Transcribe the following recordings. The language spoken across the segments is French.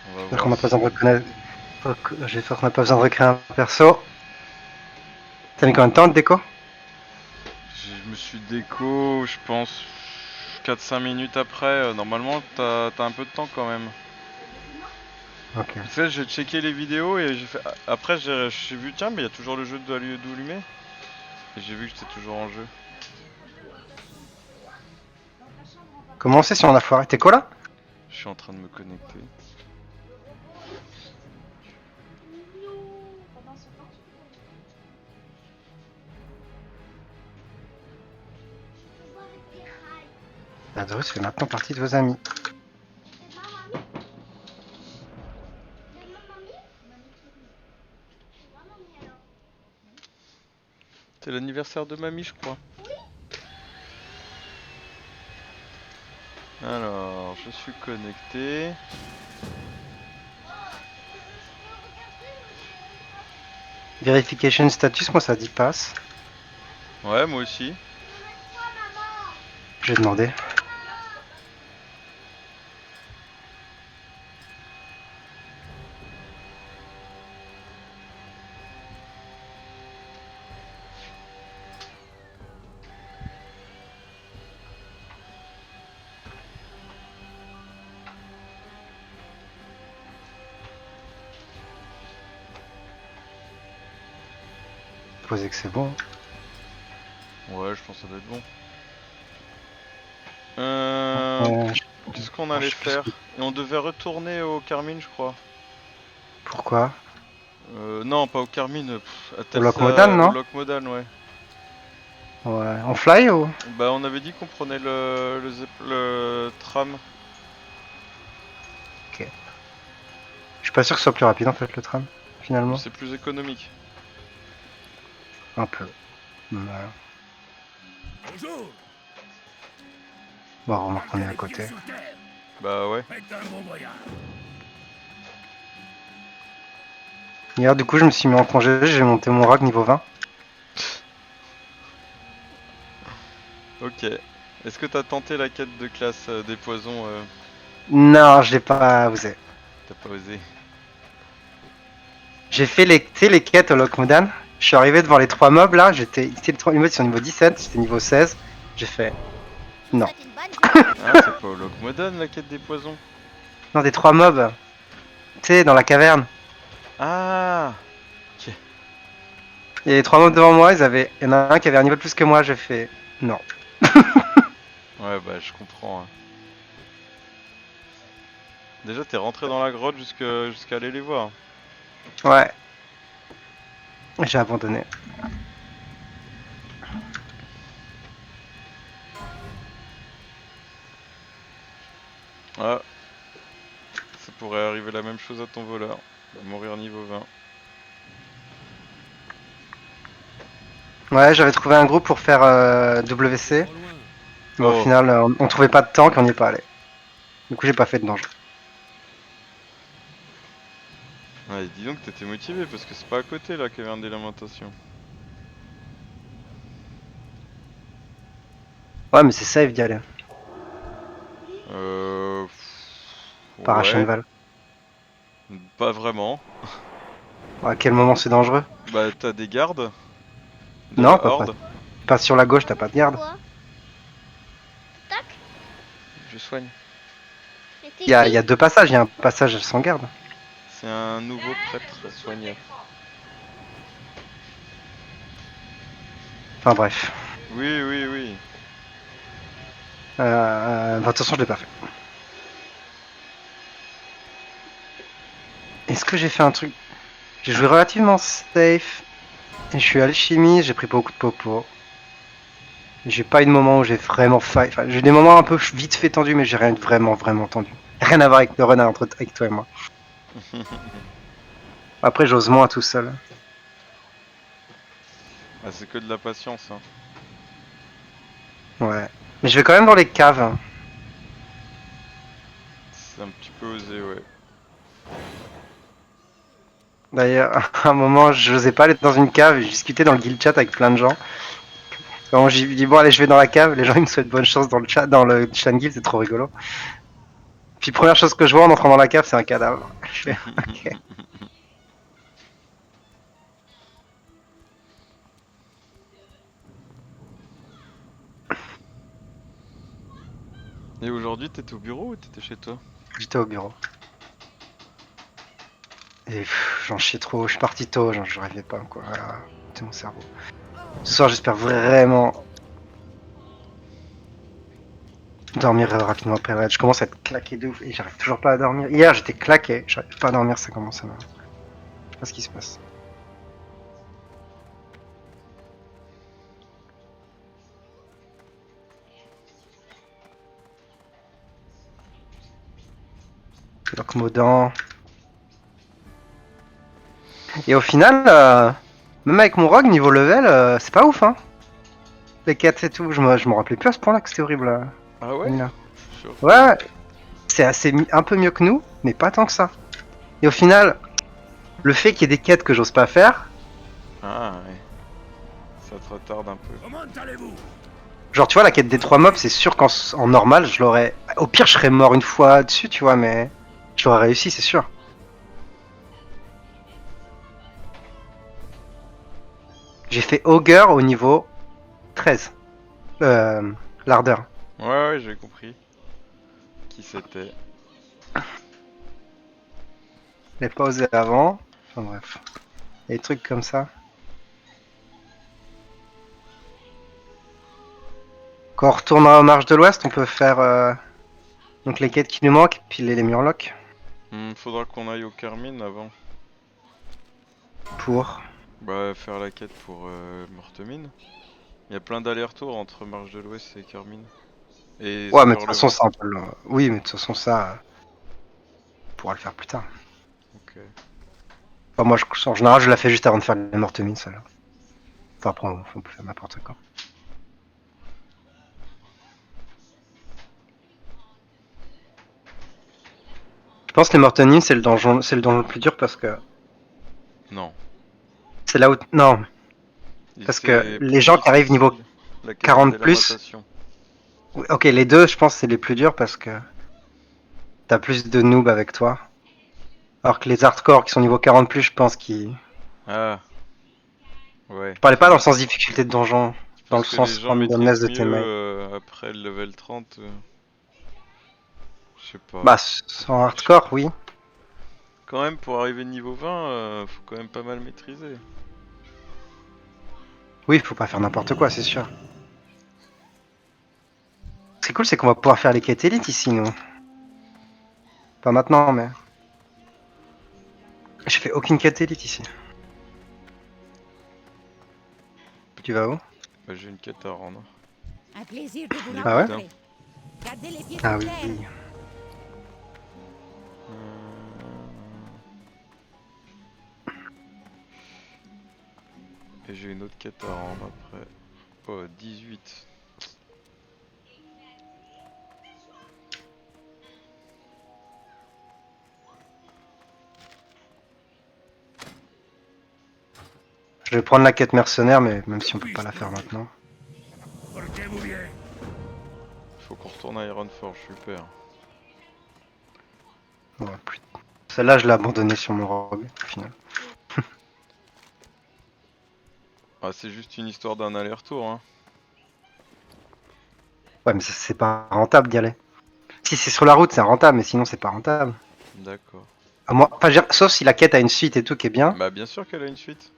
On va J'espère qu'on voir n'a pas besoin si... de reconnaître. J'espère qu'on n'a pas besoin de recréer un perso. T'as mis combien de temps de déco? Je me suis déco, je pense, 4-5 minutes après. Normalement, t'as un peu de temps quand même. Ok. Tu sais, j'ai checké les vidéos et j'ai fait... Après, j'ai vu, tiens, mais il y a toujours le jeu d'allumer. Et j'ai vu que c'était toujours en jeu. Comment on sait si on a foiré? T'es quoi là? Je suis en train de me connecter. Ladrus fait maintenant partie de vos amis. C'est l'anniversaire de mamie, je crois. Alors, je suis connecté. Verification status, moi ça dit passe. Ouais, moi aussi. Je vais demander. Poser que c'est bon. Ouais, je pense que ça doit être bon. Euh, je- Qu'est-ce qu'on je allait sais plus ce faire? que- Et on devait retourner au Carmine, je crois. Pourquoi? Non, pas au Carmine, à Au Lockmodan, Au non? Lockmodan, ouais. Ouais. On fly ou? Bah, on avait dit qu'on prenait le tram. Ok. Je suis pas sûr que ce soit plus rapide en fait le tram, Mais finalement. c'est plus économique. Un peu. Ouais. Bonjour. Bon, remarque qu'on est à Les pieds côté. sous terre. Bah ouais. Faites un bon voyage. Hier, du coup, je me suis mis en congé, j'ai monté mon rack niveau 20. Ok. Est-ce que t'as tenté la quête de classe des poisons Non, je l'ai pas osé. T'as pas osé. J'ai fait les, tu sais, les quêtes au Lockmodan. Je suis arrivé devant les 3 mobs là, c'était les 3 mobs sur niveau 17, j'étais niveau 16. J'ai fait non. Ah, c'est pas au Lockmodan la quête des poisons? Non, des 3 mobs, tu sais, dans la caverne. Ah. Ok. Et les 3 mobs devant moi, il y en a un qui avait un niveau de plus que moi, j'ai fait non. Ouais, bah je comprends, hein. Déjà, t'es rentré dans la grotte jusqu'à aller les voir. Ouais, j'ai abandonné. Ah, ça pourrait arriver la même chose à ton voleur. Il va mourir niveau 20. Ouais, j'avais trouvé un groupe pour faire WC. Trop loin. Mais au Oh, final, on trouvait pas de tank et on n'y est pas allé. Du coup, j'ai pas fait de danger. ouais, dis donc t'étais motivé parce que c'est pas à côté la caverne des lamentations. Ouais, mais c'est safe d'y aller. Par Ouais, Ashenval. pas vraiment. À quel moment c'est dangereux? Bah, t'as des gardes de Non, la pas, horde. pas sur la gauche, t'as pas de garde. Je soigne. Il y a 2 passages, il y a un passage sans garde. C'est un nouveau prêtre soigneur. Enfin bref. Oui, oui, oui. De toute façon, je l'ai pas fait. Est-ce que j'ai fait un truc? J'ai joué relativement safe. Et je suis alchimie, j'ai pris beaucoup de popo. J'ai pas eu de moment où j'ai vraiment failli. Enfin, j'ai eu des moments un peu vite fait tendus, mais j'ai rien de vraiment tendu. Rien à voir avec le run avec toi et moi. Après, j'ose moins tout seul. Ah, c'est que de la patience, hein. Ouais. Mais je vais quand même dans les caves. C'est un petit peu osé, ouais. D'ailleurs, à un moment, je n'osais pas aller dans une cave et je discutais dans le guild chat avec plein de gens. Quand j'ai dit bon allez je vais dans la cave, les gens ils me souhaitent bonne chance dans le chat, dans le chat guild, c'est trop rigolo. Puis première chose que je vois en entrant dans la cave, c'est un cadavre. Je fais, ok. Et aujourd'hui, t'étais au bureau ou t'étais chez toi? J'étais au bureau. Et j'en chiais trop, je suis parti tôt, genre, je rêvais pas quoi. Voilà, c'est mon cerveau. Ce soir, j'espère vraiment dormir rapidement après le raid. Je commence à être claqué de ouf et j'arrive toujours pas à dormir. Hier, j'étais claqué, j'arrive pas à dormir, ça commence à me... Je sais pas ce qui se passe. Modan. Et au final, même avec mon rogue niveau level, c'est pas ouf, hein. Les quêtes et tout, je me rappelais plus à ce point-là que c'était horrible. Ah ouais? Là. Je suis surpris. Ouais, c'est un peu mieux que nous, mais pas tant que ça. Et au final, le fait qu'il y ait des quêtes que j'ose pas faire, Ah ouais. Ça te retarde un peu. Comment allez-vous? genre tu vois la quête des 3 mobs, c'est sûr qu'en normal je l'aurais. Au pire je serais mort une fois dessus, tu vois, mais je l'aurais réussi, c'est sûr. J'ai fait Augur au niveau 13. L'ardeur. Ouais, ouais, j'ai compris. Qui c'était? Je l'ai pas osé avant. Enfin bref. Des trucs comme ça. Quand on retournera aux marches de l'ouest, on peut faire donc les quêtes qui nous manquent, puis les murlocs. Faudra qu'on aille au Carmine avant. Pour. Bah, faire la quête pour Mortemine. Il y a plein d'allers-retours entre Marche de l'Ouest et Carmine. Et Ouais, mais de toute Summerlevant. façon, ça, on peut le... Oui, mais de toute façon, ça, on pourra le faire plus tard. Ok. Enfin, moi, en général, je la fais juste avant de faire les mortemines, celle-là. Enfin, après, on peut faire n'importe quoi. Je pense que les mortemines, c'est le donjon le plus dur parce que Non. c'est là où... Non, parce que C'est les plus gens qui arrivent niveau difficile, la quête 40 des plus... lamentations. Ok, les deux, je pense, c'est les plus durs parce que t'as plus de noobs avec toi. Alors que les hardcore qui sont niveau 40 plus, je pense qu'ils... Ah, ouais. Je parlais pas dans le sens difficulté de donjon, Je dans le pense que les sens gens randomness maîtrisent de mieux tes mates. après le level 30. Je sais pas. Bah, sans hardcore, oui. Quand même, pour arriver niveau 20, faut quand même pas mal maîtriser. Oui, faut pas faire n'importe quoi, c'est sûr. Ce qui est cool, c'est qu'on va pouvoir faire les quêtes élites ici, nous. Pas maintenant, mais... J'ai fait aucune quête élite ici. Tu vas où? Bah, j'ai une quête à rendre. Un plaisir de vous Les Ah ouais rencontrer. Gardez les pieds Ah sur oui. terre. Et j'ai une autre quête à rendre après. Oh, 18. Je vais prendre la quête mercenaire, mais même si on peut pas la faire maintenant. Portez-vous bien. Faut qu'on retourne à Ironforge, super. Ouais, celle-là, je l'ai abandonnée sur mon rogue, au final. Ah, c'est juste une histoire d'un aller-retour, hein. Ouais, mais c'est pas rentable d'y aller. Si c'est sur la route, c'est rentable, mais sinon, c'est pas rentable. D'accord. À moi... Enfin, je veux dire, sauf si la quête a une suite et tout qui est bien. Bah, bien sûr qu'elle a une suite.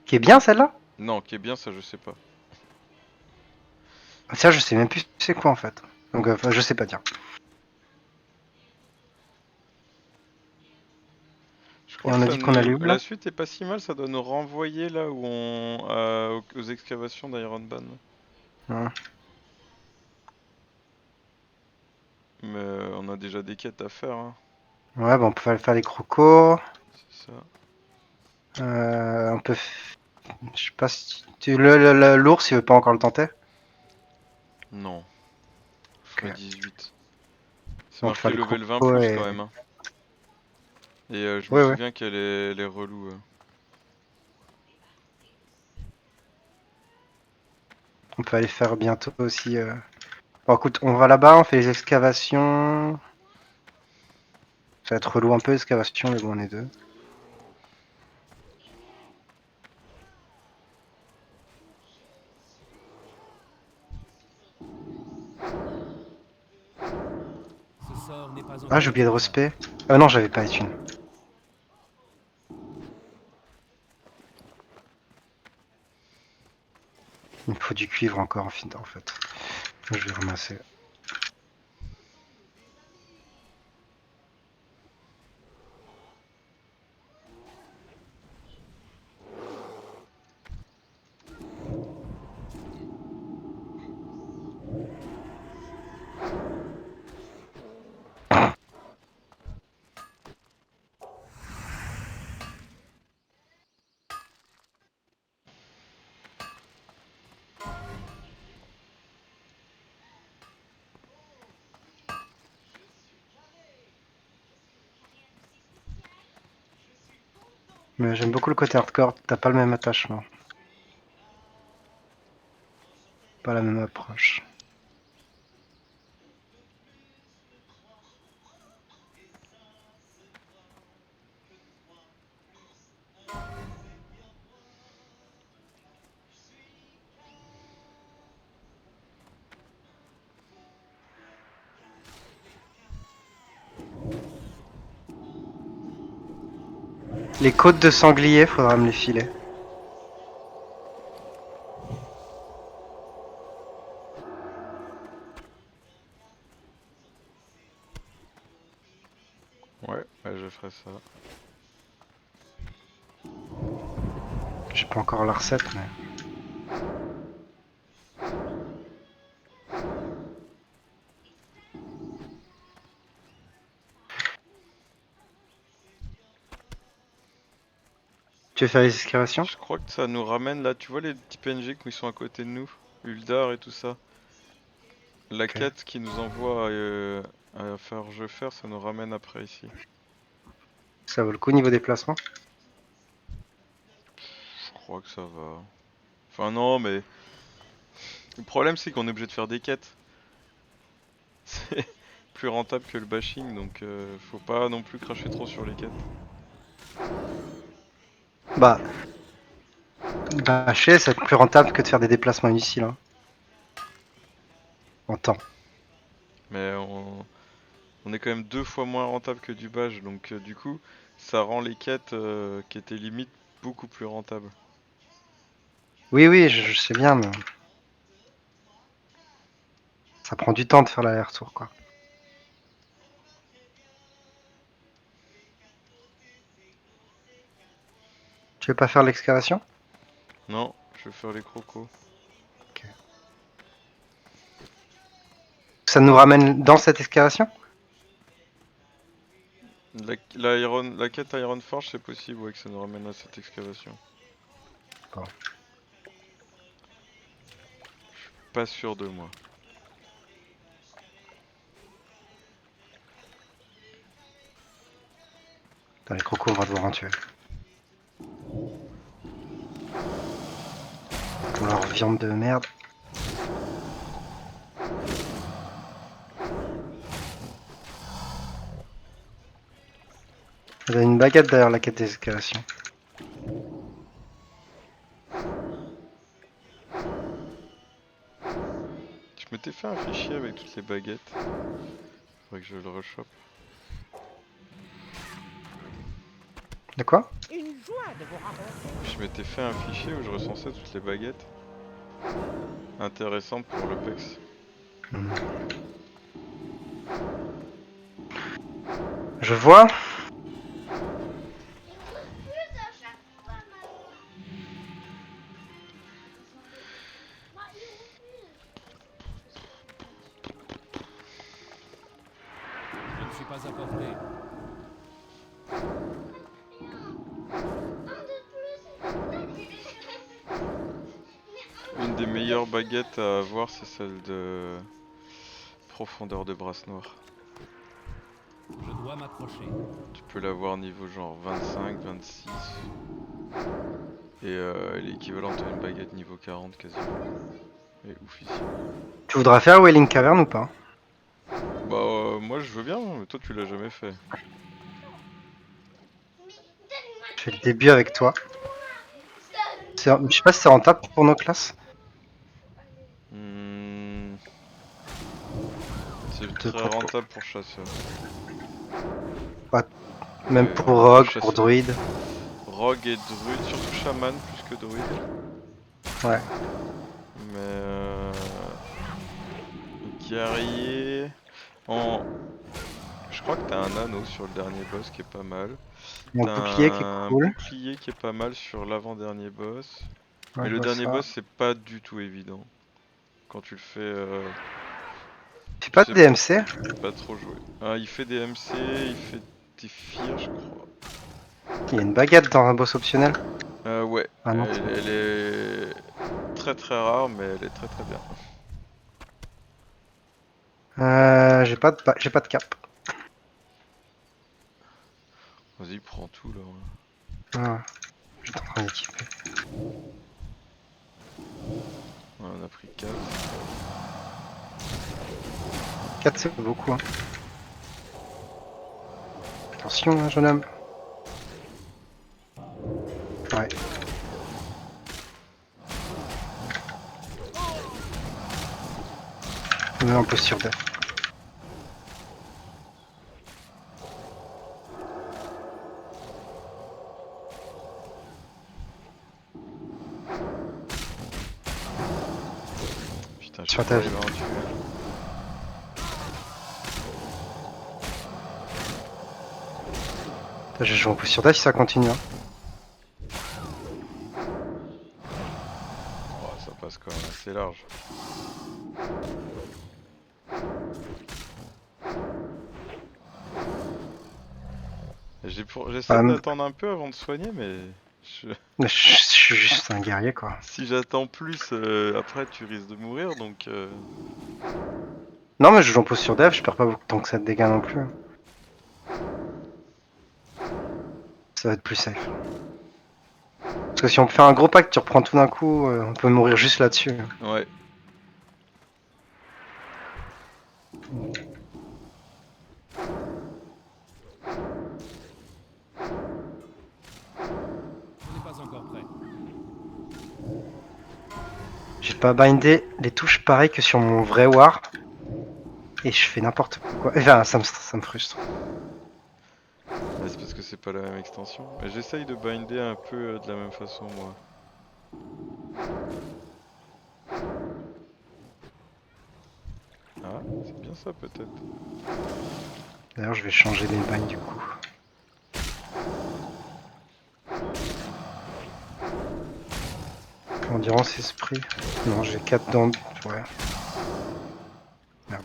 Qui est bien, celle-là? Non, qui est bien, ça je sais pas. Ça, je sais même plus c'est quoi, en fait. Donc, enfin, je sais pas dire. Je Et crois on que a dit qu'on allait où, là? la suite est pas si mal, ça doit nous renvoyer là où on aux excavations d'Ironban. Ouais. Mais on a déjà des quêtes à faire, hein. Ouais, bah, on peut faire les crocos. C'est ça. On peut... Je sais pas si... L'ours, il veut pas encore le tenter? Non. Je ferai Ok. 18. C'est On peut faire marqué les level 20 crocos plus et... quand même, hein. Et je me Ouais, ouais. souviens qu'elle est, elle est relou. On peut aller faire bientôt aussi... Bon, écoute, on va là-bas, on fait les excavations... Ça va être relou un peu excavation, mais bon, on est deux. Ce sort n'est pas Ah, encore j'ai oublié de utilisable. respect. Ah non, j'avais pas les thunes. Il me faut du cuivre encore en fait. Je vais ramasser. Mais j'aime beaucoup le côté hardcore, t'as pas le même attachement. Pas la même approche. Les côtes de sanglier, faudra me les filer. Ouais, bah, je ferai ça. J'ai pas encore la recette, mais... Tu veux faire les excavations? Je crois que ça nous ramène là, tu vois les petits PNG qui sont à côté de nous, Uldar et tout ça. La Ok. quête qui nous envoie à faire, ça nous ramène après ici. Ça vaut le coup niveau déplacement? Je crois que ça va. Enfin non, mais le problème c'est qu'on est obligé de faire des quêtes. C'est plus rentable que le bashing, donc faut pas non plus cracher trop sur les quêtes. Bah, bâcher, c'est plus rentable que de faire des déplacements inutiles. Hein. En temps. Mais on est quand même 2 fois moins rentable que du bash, donc du coup ça rend les quêtes qui étaient limite beaucoup plus rentables. Oui, oui, je sais bien, mais... Ça prend du temps de faire l'aller-retour, quoi. Tu veux pas faire l'excavation? Non, je vais faire les crocos. Ok. Ça nous ramène dans cette excavation? La quête Ironforge c'est possible, ouais, que ça nous ramène à cette excavation. Bon. Pas sûr de moi. Dans les crocos, on va devoir en tuer. Pour leur viande de merde. Il y a une baguette derrière la quête des excavations. Je m'étais fait un fichier avec toutes les baguettes. Faudrait que je le rechoppe. De quoi? Une joie de vous rencontrer. Je m'étais fait un fichier où je recensais toutes les baguettes intéressantes pour le PEX. Je vois. Je ne suis pas apporté. Une des meilleures baguettes à avoir, c'est celle de profondeur de brasse noire. Je dois m'approcher. Tu peux l'avoir niveau genre 25, 26. Et elle est équivalente à une baguette niveau 40 quasiment. Et ouf ici. Tu voudras faire Wailing Cavern ou pas? Bah moi je veux bien, mais toi tu l'as jamais fait. fais le début avec toi. Je sais pas si c'est rentable pour nos classes. C'est De très pas trop. rentable pour chasseur. Même Ouais, pour en rogue, chasseur. pour druide. Rogue et druide, surtout chaman plus que druide. Ouais. Mais guerrier. En... Je crois que t'as un anneau sur le dernier boss qui est pas mal. Mon T'as bouclier qui est un cool. bouclier qui est pas mal sur l'avant-dernier boss. Ouais, Mais je le vois dernier ça. boss c'est pas du tout évident. Quand tu le fais... Fais Je pas sais de DMC. pas trop jouer. Ah, il fait des MC, il fait des fears je crois. Il y a une baguette dans un boss optionnel. Ouais, Ah non. elle est très très rare mais elle est très très bien. J'ai pas de cap. Vas-y, prends tout là. Ah, j'étais en train d'équiper. Ouais, on a pris 4. 4 c'est beaucoup. Hein. Attention, hein, jeune homme. Ouais. On est en posture def. Putain, je sais Sur pas ta arriver vie. à en tuer. Je joue en posture def si ça continue. Hein. Oh, ça passe quand même assez large. J'essaie Euh, d'attendre un peu avant de soigner, mais je suis juste un guerrier quoi. si j'attends plus, après tu risques de mourir, donc Non mais je joue en posture def, je perds pas beaucoup tant que ça de dégâts non plus. Ça va être plus safe. Parce que si on fait un gros pack, tu reprends tout d'un coup, on peut mourir juste là-dessus. ouais. Ce n'est pas encore prêt. J'ai pas bindé les touches pareil que sur mon vrai war. Et je fais n'importe quoi. Enfin, ça me frustre. Ouais, c'est parce que c'est pas la même extension. Mais j'essaye de binder un peu de la même façon, moi. Ah, c'est bien ça peut-être. D'ailleurs, je vais changer les binds du coup. Endurance esprit. Non, j'ai 4 dans. Ouais. Merde.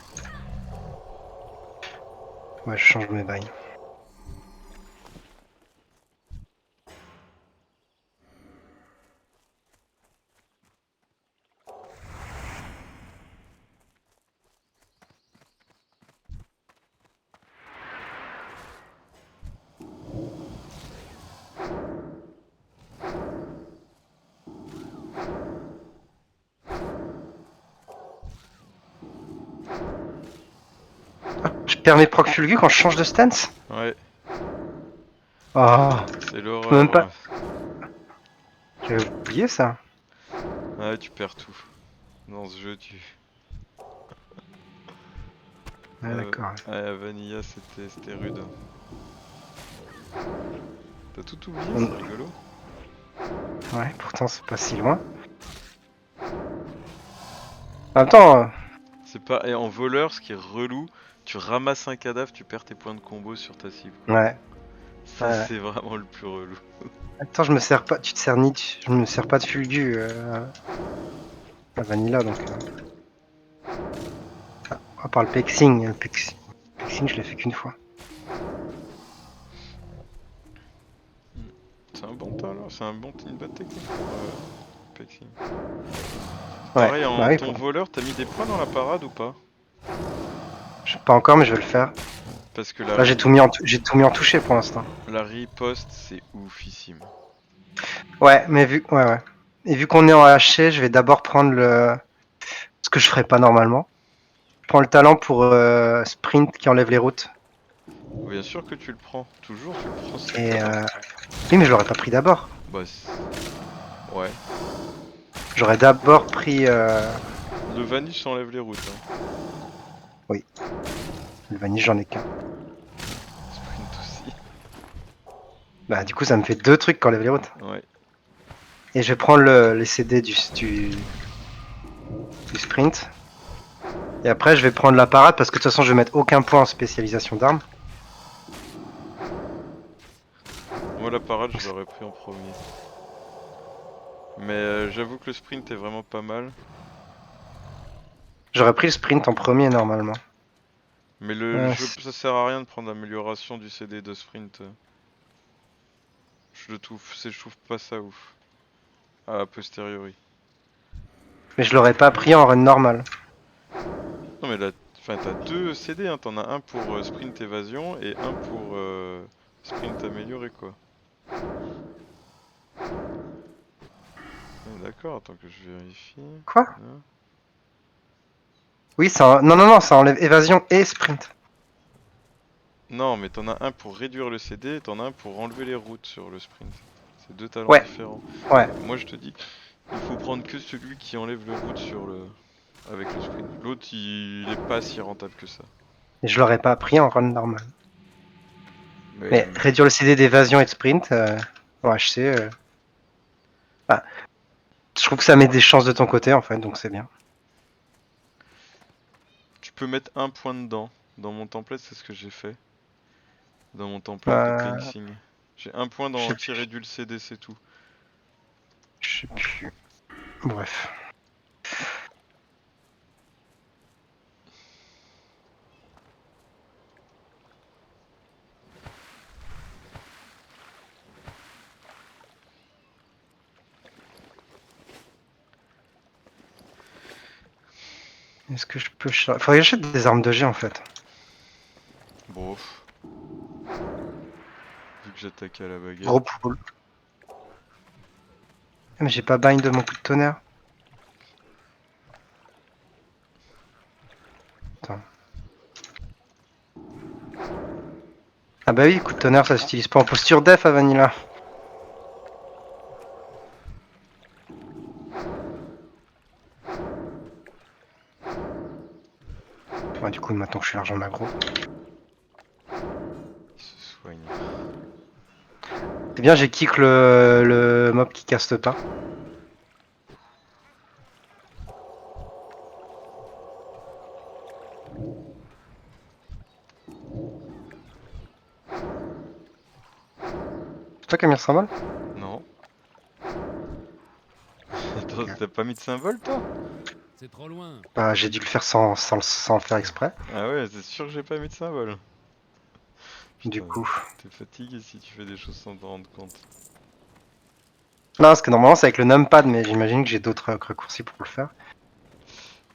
Ouais, je change mes binds. Je perds mes proc fulgus quand je change de stance. Ouais, Oh, c'est je peux même pas. l'horreur. J'avais oublié ça. Ouais, tu perds tout. Dans ce jeu, tu... Ouais, d'accord. Ouais, à Vanilla, c'était rude. T'as tout oublié, Mm. c'est rigolo. Ouais, pourtant c'est pas si loin. En même temps, C'est pas... Et en voleur, ce qui est relou, tu ramasses un cadavre, tu perds tes points de combo sur ta cible. ouais. Ça, Ouais. c'est vraiment le plus relou. Attends, je me sers pas. Tu te sers ni. Je me sers pas de fulgu à Vanilla donc. À part le pexing. Le pexing, je l'ai fait qu'une fois. C'est un bon talent, c'est une bonne technique pour Pexing. Ouais, Pareil, bah en oui, ton voleur, t'as mis des points dans la parade ou pas? pas encore, mais je vais le faire. Parce que Là, j'ai tout mis en touché pour l'instant. la riposte, c'est oufissime. Ouais, mais ouais, ouais. Et vu qu'on est en haché, je vais d'abord prendre ce que je ferais pas normalement. Je prends le talent pour sprint qui enlève les routes. Bien sûr que tu le prends. Toujours, tu le prends. C'est Et pas... oui, mais je l'aurais pas pris d'abord. Bah, ouais. J'aurais d'abord pris. Le vanish s'enlève les routes. Hein. Oui, le vanille, j'en ai qu'un. Sprint aussi. Bah, du coup, ça me fait 2 trucs qui enlèvent les routes. Ouais. Et je vais prendre les CD du sprint. Et après, je vais prendre la parade parce que de toute façon, je vais mettre aucun point en spécialisation d'armes. Moi, la parade, je l'aurais pris en premier. Mais j'avoue que le sprint est vraiment pas mal. J'aurais pris le sprint en premier normalement. Mais Euh, ça sert à rien de prendre l'amélioration du CD de sprint. Je trouve pas ça ouf. A posteriori. mais je l'aurais pas pris en run normal. Non mais là, enfin t'as deux CD, hein. T'en as un pour sprint évasion et un pour sprint amélioré quoi. D'accord, attends que je vérifie. Quoi? Non. Oui, non, non, non, ça enlève évasion et sprint. Non, mais t'en as un pour réduire le CD et t'en as un pour enlever les routes sur le sprint. C'est deux talents Ouais, différents. ouais. Moi je te dis, il faut prendre que celui qui enlève les routes sur le avec le sprint. L'autre il est pas si rentable que ça. Et je l'aurais pas pris en run normal. Mais Mais réduire le CD d'évasion et de sprint, en HC, bah, je trouve que ça met des chances de ton côté en fait, donc c'est bien. tu peux mettre un point dedans. Dans mon template, c'est ce que j'ai fait. Dans mon template de Euh, cleansing. J'ai un point je dans sais tirer plus. du CD, c'est tout. Je sais plus. Bref. Est-ce que je peux... Faudrait que j'achète des armes de G en fait. Bof. Vu que j'attaque à la baguette. Gros pool. Mais j'ai pas bind de mon coup de tonnerre. Attends. Ah bah oui, coup de tonnerre ça s'utilise pas en posture def à Vanilla. Ouais, du coup maintenant que je suis l'argent magro. Il se soigne. C'est bien, j'ai kick le mob qui caste pas. C'est toi qui as mis le symbole? Non. Attends, Ok. t'as pas mis de symbole toi? C'est trop loin. Bah, j'ai dû le faire sans le faire exprès. Ah ouais, c'est sûr que j'ai pas mis de symbole. Du Putain, coup. t'es fatigué si tu fais des choses sans t'en rendre compte. Non, parce que normalement c'est avec le numpad, mais j'imagine que j'ai d'autres raccourcis pour le faire.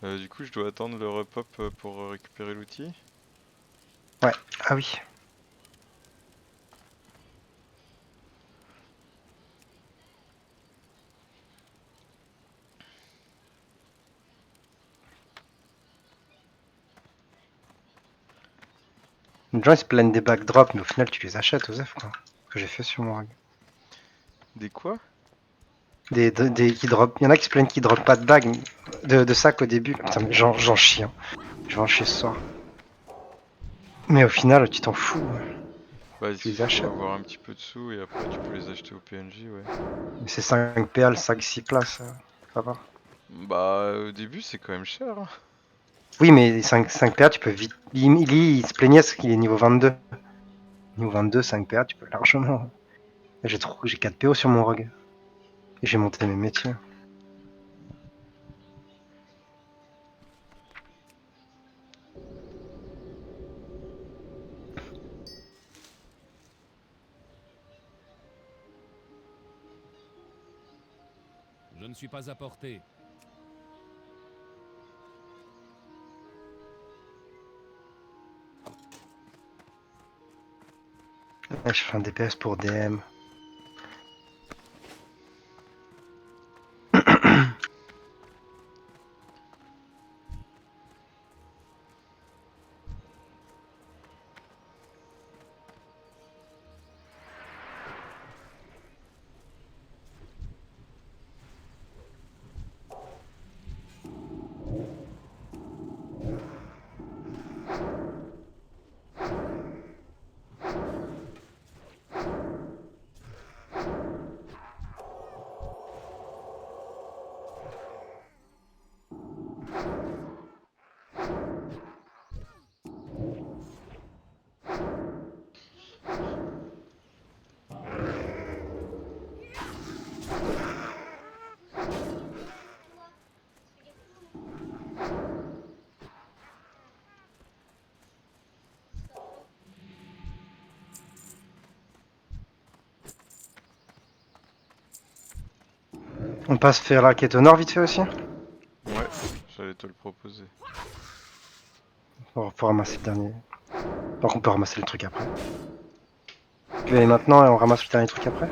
Du coup, je dois attendre le repop pour récupérer l'outil. Ouais. Ah oui. Les gens ils se plaignent des backdrops, mais au final tu les achètes, Osef, quoi. Ce que j'ai fait sur mon rag. Des quoi? Des qui drop. Il y en a qui se plaignent qui drop pas de bag, de sac au début. Putain, mais j'en chie, hein. Je vais en chier ce soir. Mais au final, tu t'en fous. Bah, il Tu les faut achètes. avoir un petit peu de sous et après tu peux les acheter au PNJ, ouais. Mais c'est 5 PL, 5-6 places. Ça va. Bah, au début, c'est quand même cher. Hein. Oui, mais 5 PA, tu peux vite. Il se plaignait parce qu'il est niveau 22. Niveau 22, 5 PA, tu peux largement. J'ai 4 PO sur mon rogue. Et j'ai monté mes métiers. Je ne suis pas à portée. Là, je fais un DPS pour DM. On passe faire la quête au nord vite fait aussi Ouais, j'allais te le proposer. pour ramasser le dernier. Par contre, on peut ramasser le truc après. Tu vas aller maintenant et on ramasse le dernier truc après?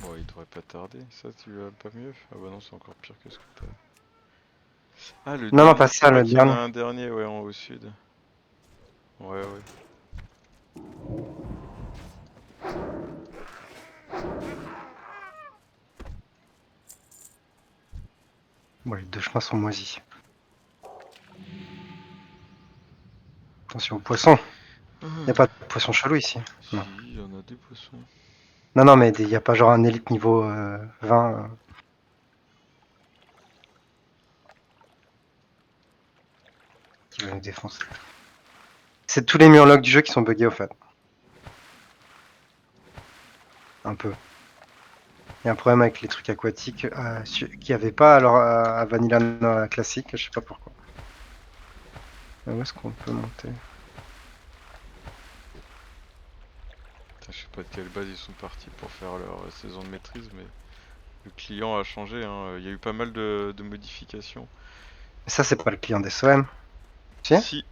Bon, il devrait pas tarder. Ça, tu vas pas mieux? Ah bah non, c'est encore pire que ce que t'as. Ah, le Non, non, dernier, pas c'est ça, vrai le qu'il y en a dernier. un dernier, ouais, en haut au sud. Ouais, ouais. Bon, les deux chemins sont moisis. Attention aux poissons. Y a pas de poisson chelou ici. Si, Non. il y en a des poissons. Non, non, mais y a pas genre un élite niveau 20 qui va nous défoncer. C'est tous les murlocs du jeu qui sont buggés au fait. Un peu. Il y a un problème avec les trucs aquatiques qu'il n'y avait pas alors à Vanilla classique, je sais pas pourquoi. Où est-ce qu'on peut monter? Putain, je sais pas de quelle base ils sont partis pour faire leur saison de maîtrise, mais le client a changé, hein. Il y a eu pas mal de modifications. Ça, c'est pas le client des SOM. Si? Si,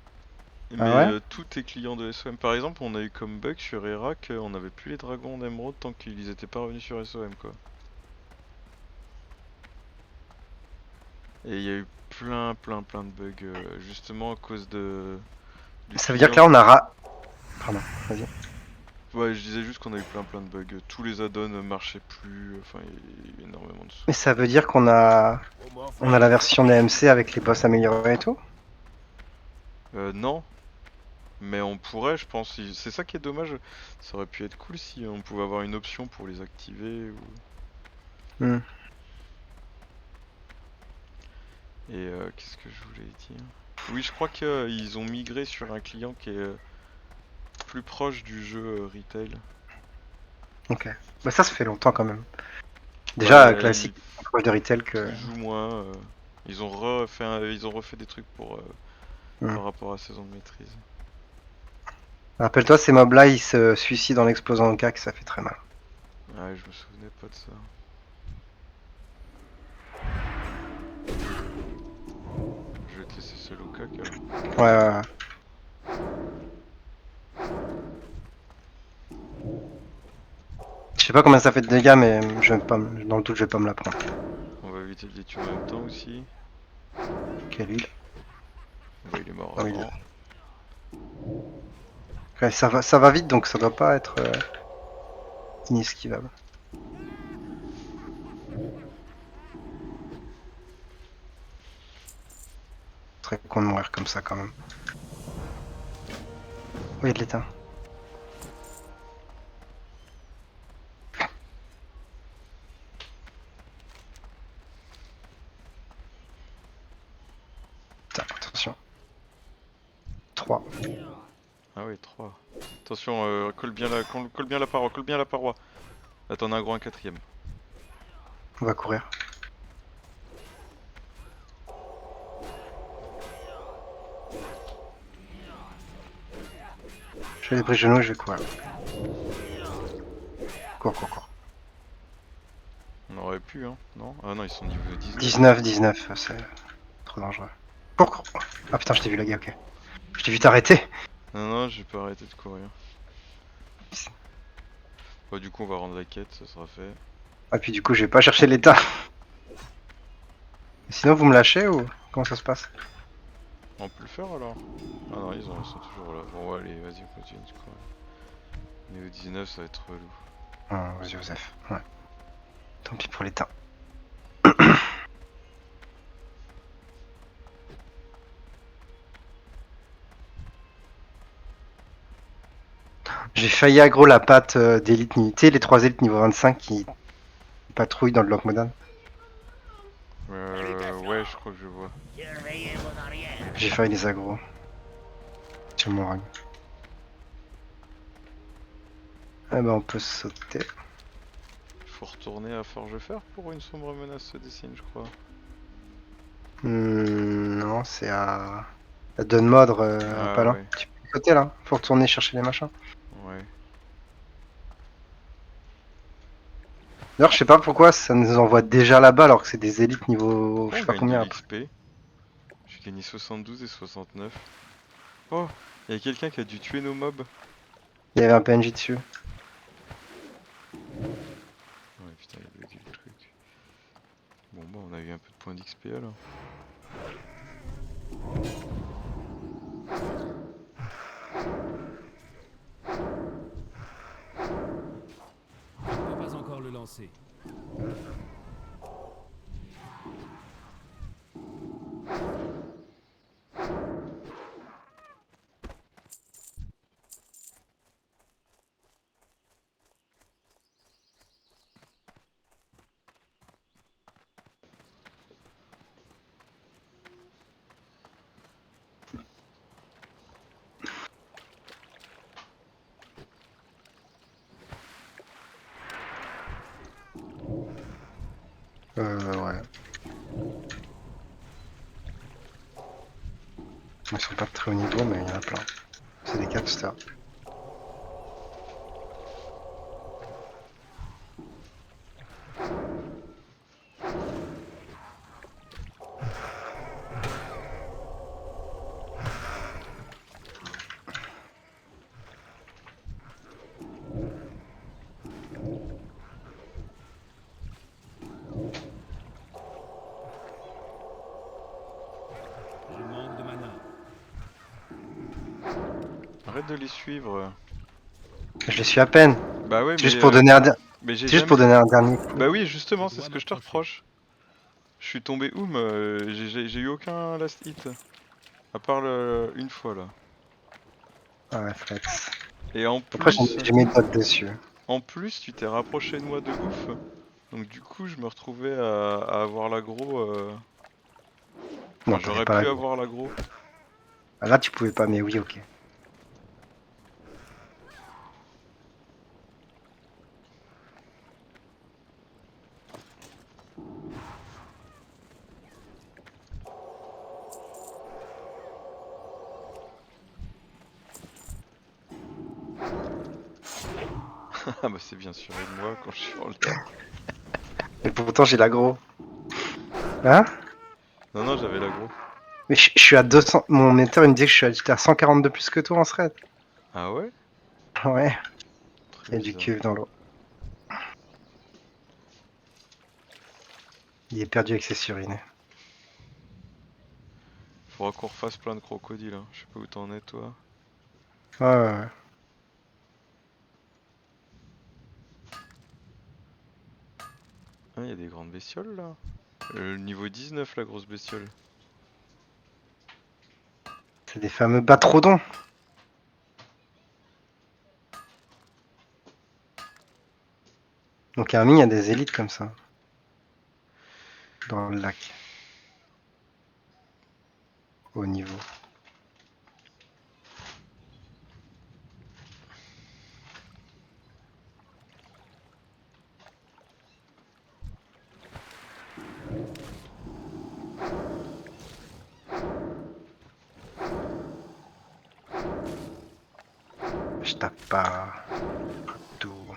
Ah mais ouais? tout est client de SOM. Par exemple, on a eu comme bug sur Irak, on n'avait plus les dragons d'émeraude tant qu'ils étaient pas revenus sur SOM, quoi. Et il y a eu plein de bugs, justement à cause du Ça veut dire que client. là, on a Pardon, vas-y. Ouais, je disais juste qu'on a eu plein de bugs. Tous les add-ons ne marchaient plus, enfin, il y a eu énormément de Mais soucis. ça veut dire qu'on a... On a la version DMC avec les boss améliorés et tout? Non, mais on pourrait, je pense. C'est ça qui est dommage. Ça aurait pu être cool si on pouvait avoir une option pour les activer. Hmm. Et qu'est-ce que je voulais dire? Oui, je crois qu'ils ont migré sur un client qui est plus proche du jeu retail. Ok. Bah ça fait longtemps quand même. Déjà, Bah, classique, proche de retail que... tu joues moins. Ils ont refait des trucs pour Hmm. par rapport à saison de maîtrise. Rappelle-toi, ces mobs-là, ils se suicident en explosant au cac, ça fait très mal. Ouais, je me souvenais pas de ça. Je vais te laisser seul au cac alors. Ouais, ouais, ouais. Je sais pas combien ça fait de dégâts, mais je vais pas, dans le doute, je vais pas me la prendre. On va éviter de les tuer en même temps aussi. Quelle île? Bah, il est mort Ah oui, avant. ouais, ça va vite, donc ça doit pas être inesquivable. Très con de mourir comme ça quand même. Oui, il y a de l'étain. Putain, attention. 3. Ah oui, 3. Attention, colle bien la paroi, colle bien la paroi. Là, t'en as un gros un quatrième. On va courir. Je fais des prises genoux, je vais courir. Cours. On aurait pu, hein, non? Ah non, ils sont niveau 19. 19, c'est trop dangereux. Cours. Ah putain, je t'ai vu laguer, ok. Je t'ai vu t'arrêter. Non, j'ai pas arrêté de courir. Bah, du coup, on va rendre la quête, ça sera fait. Ah puis du coup, je vais pas chercher l'état. Sinon, vous me lâchez ou comment ça se passe? On peut le faire alors? Ah non, ils sont toujours là. Bon, ouais, allez, vas-y, on continue de courir. Niveau 19, ça va être relou. Oh, Joseph, ouais. Tant pis pour l'état. J'ai failli aggro la patte d'élite, tu sais, les 3 élites niveau 25 qui patrouillent dans le bloc modal. Ouais, je crois que je vois. Surveillez vos arrières. J'ai failli les aggro. Sur mon rang. Ah bah on peut sauter. Faut retourner à Forgefer pour une sombre menace se dessine, je crois. Non, c'est à Dunmodre, Ah pas là. ouais, Tu peux sauter là. Faut retourner chercher les machins. ouais. D'ailleurs, je sais pas pourquoi ça nous envoie déjà là-bas alors que c'est des élites niveau. Je On sais pas gagne de combien après. l'XP. J'ai gagné 72 et 69. Oh, il y a quelqu'un qui a dû tuer nos mobs. Il y avait un PNJ dessus. Ouais, putain, il a bugué le truc. Bon, bah, on a eu un peu de points d'XP alors. Je ne peux pas encore le lancer. Ouais. Ils sont pas de très haut niveau, mais il y en a plein. C'est des capsters. Je manque de mana. Arrête de les suivre. Je les suis à peine. Bah ouais, C'est mais, juste pour donner un, mais j'ai c'est juste pour jamais... donner un dernier coup. Bah oui, justement, Je c'est dois ce que je te m'approcher. reproche. Je suis tombé où, j'ai eu aucun last hit. À part une fois là. Ah ouais, flex. Et Après, j'ai mes dots dessus. en plus, tu t'es rapproché de moi de ouf. Donc du coup, je me retrouvais à avoir l'aggro. Non, Enfin, t'avais j'aurais pas la pu go. avoir l'aggro. Ah, là, tu pouvais pas, mais oui, ok. Ah bah c'est bien sûr de moi quand je suis en l'air. Mais pourtant, j'ai l'aggro. Hein? Non, non, j'avais l'aggro. Mais je suis à 200. Mon mentor, il me dit que j'étais à 142 plus que toi en thread. Ah ouais? Ouais, Très il y a du bizarre. cuve dans l'eau. Il est perdu avec ses surinés. Faudra qu'on refasse plein de crocodiles. Hein. Je sais pas où t'en es toi. Ouais. Ah, il y a des grandes bestioles là. Niveau 19 la grosse bestiole. C'est des fameux batrodons. Donc, à Army, il y a des élites comme ça. Dans le lac. Au niveau. Je tape pas tout.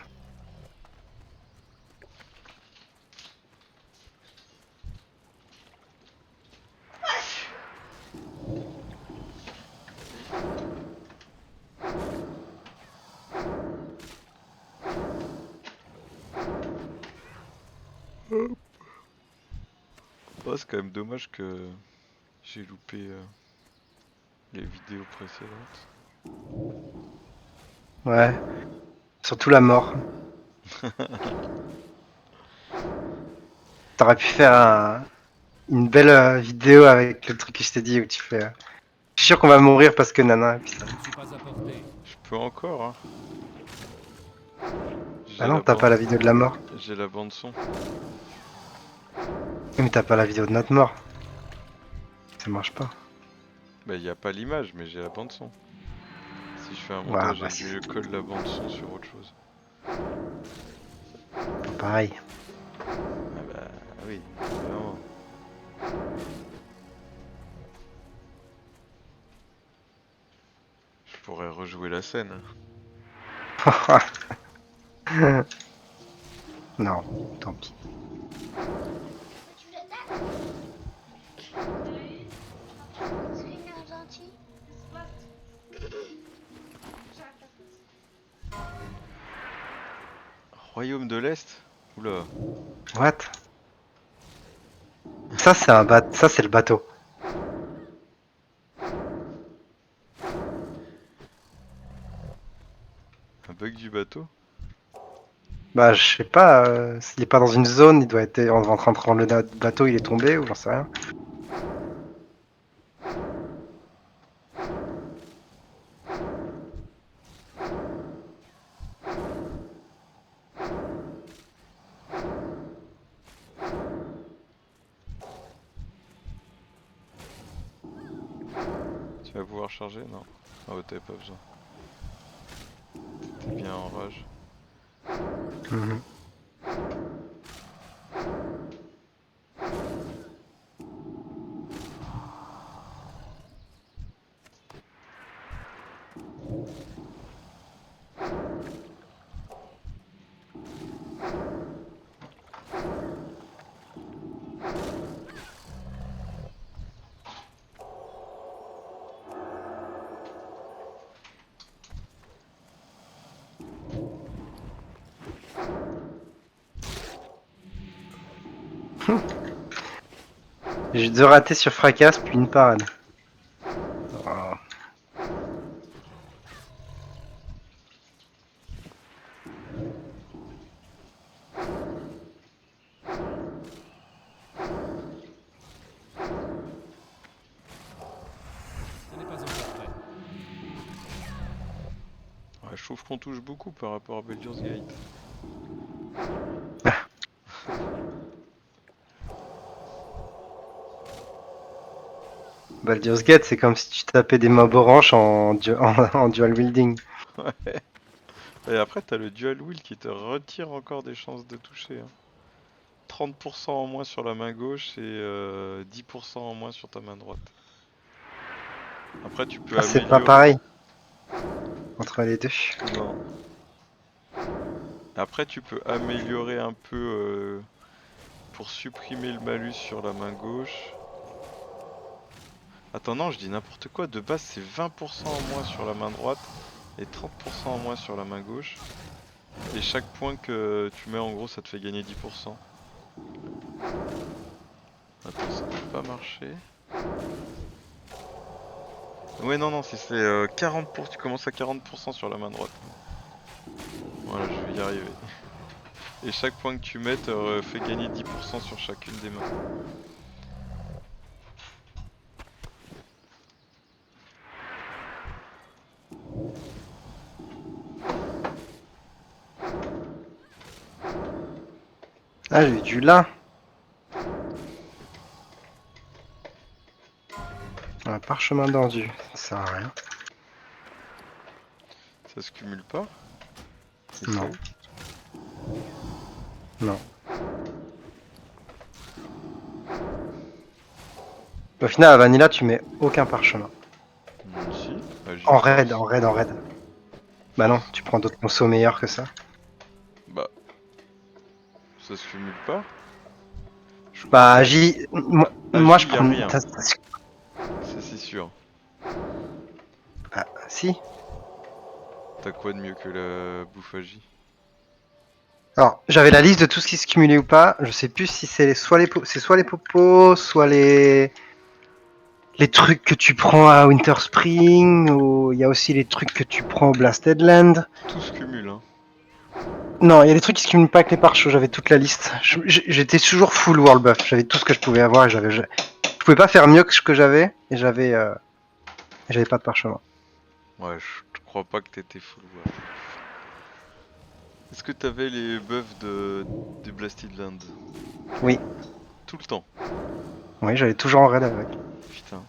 Oh, c'est quand même dommage que j'ai loupé les vidéos précédentes. Ouais. Surtout la mort. T'aurais pu faire une belle vidéo avec le truc que je t'ai dit où tu fais. Je suis sûr qu'on va mourir parce que nana. Et puis ça. Je ne suis pas à portée. Je peux encore hein. Ah J'ai non, la t'as pas bande. la vidéo de la mort. J'ai la bande son. Mais t'as pas la vidéo de notre mort. Ça marche pas. Bah y a pas l'image mais j'ai la bande son. Si je fais un Ouais, montage bah et que je colle la bande son sur autre chose. c'est pareil. Ah bah oui, évidemment. Je pourrais rejouer la scène. Non, tant pis. Royaume de l'Est? Oula. What? Ça c'est un ça c'est le bateau. Un bug du bateau? Bah je sais pas, s'il est pas dans une zone, il doit être en train de prendre le bateau, il est tombé ou j'en sais rien. Tu vas pouvoir charger? Non. Ah ouais, t'avais pas besoin. T'es bien en rage. Mhm. J'ai eu deux ratés sur fracasse puis une parade. Oh. Ce n'est pas encore prêt. Ouais, je trouve qu'on touche beaucoup par rapport à Baldur's Gate. Baldur's Gate, c'est comme si tu tapais des mobs orange en dual wielding. Ouais. Et après, t'as le dual wheel qui te retire encore des chances de toucher. Hein. 30% en moins sur la main gauche et 10% en moins sur ta main droite. Après, tu peux Ah, c'est pas améliorer. pareil entre les deux. Non. Après, tu peux améliorer un peu pour supprimer le malus sur la main gauche. Attends, non, je dis n'importe quoi. De base, c'est 20% en moins sur la main droite et 30% en moins sur la main gauche. Et chaque point que tu mets, en gros, ça te fait gagner 10%. Attends, ça peut pas marcher. Ouais, non, non, c'est 40%. Tu commences à 40% sur la main droite. Voilà, je vais y arriver. Et chaque point que tu mets te fait gagner 10% sur chacune des mains. Ah, j'ai eu du lin. Un parchemin tendu, ça sert à rien. Ça se cumule pas? Non. Essaye. Non. Au final, à Vanilla, tu mets aucun parchemin. Si. Agile En force. raid, en raid, en raid. Bah non, tu prends d'autres consos meilleurs que ça. Bah. Ça se cumule pas? Je crois Bah, pas. J. Moi, je Y a prends. rien. Ça c'est sûr. Ah, si. T'as quoi de mieux que la bouffe à J? Alors, j'avais la liste de tout ce qui se cumulait ou pas. Je sais plus si c'est soit les popos, soit les trucs que tu prends à Winter Spring, ou il y a aussi les trucs que tu prends au Blasted Land. Tout se cumule, hein. Non, il y a des trucs qui se cumulent pas avec les parchos, j'avais toute la liste. J'étais toujours full world buff, j'avais tout ce que je pouvais avoir et je pouvais pas faire mieux que ce que j'avais et j'avais pas de parchemin. Ouais, je crois pas que t'étais full war. Est-ce que t'avais les buffs de Blasted Land? Oui, Tout le temps. oui, j'allais toujours en raid avec. Putain.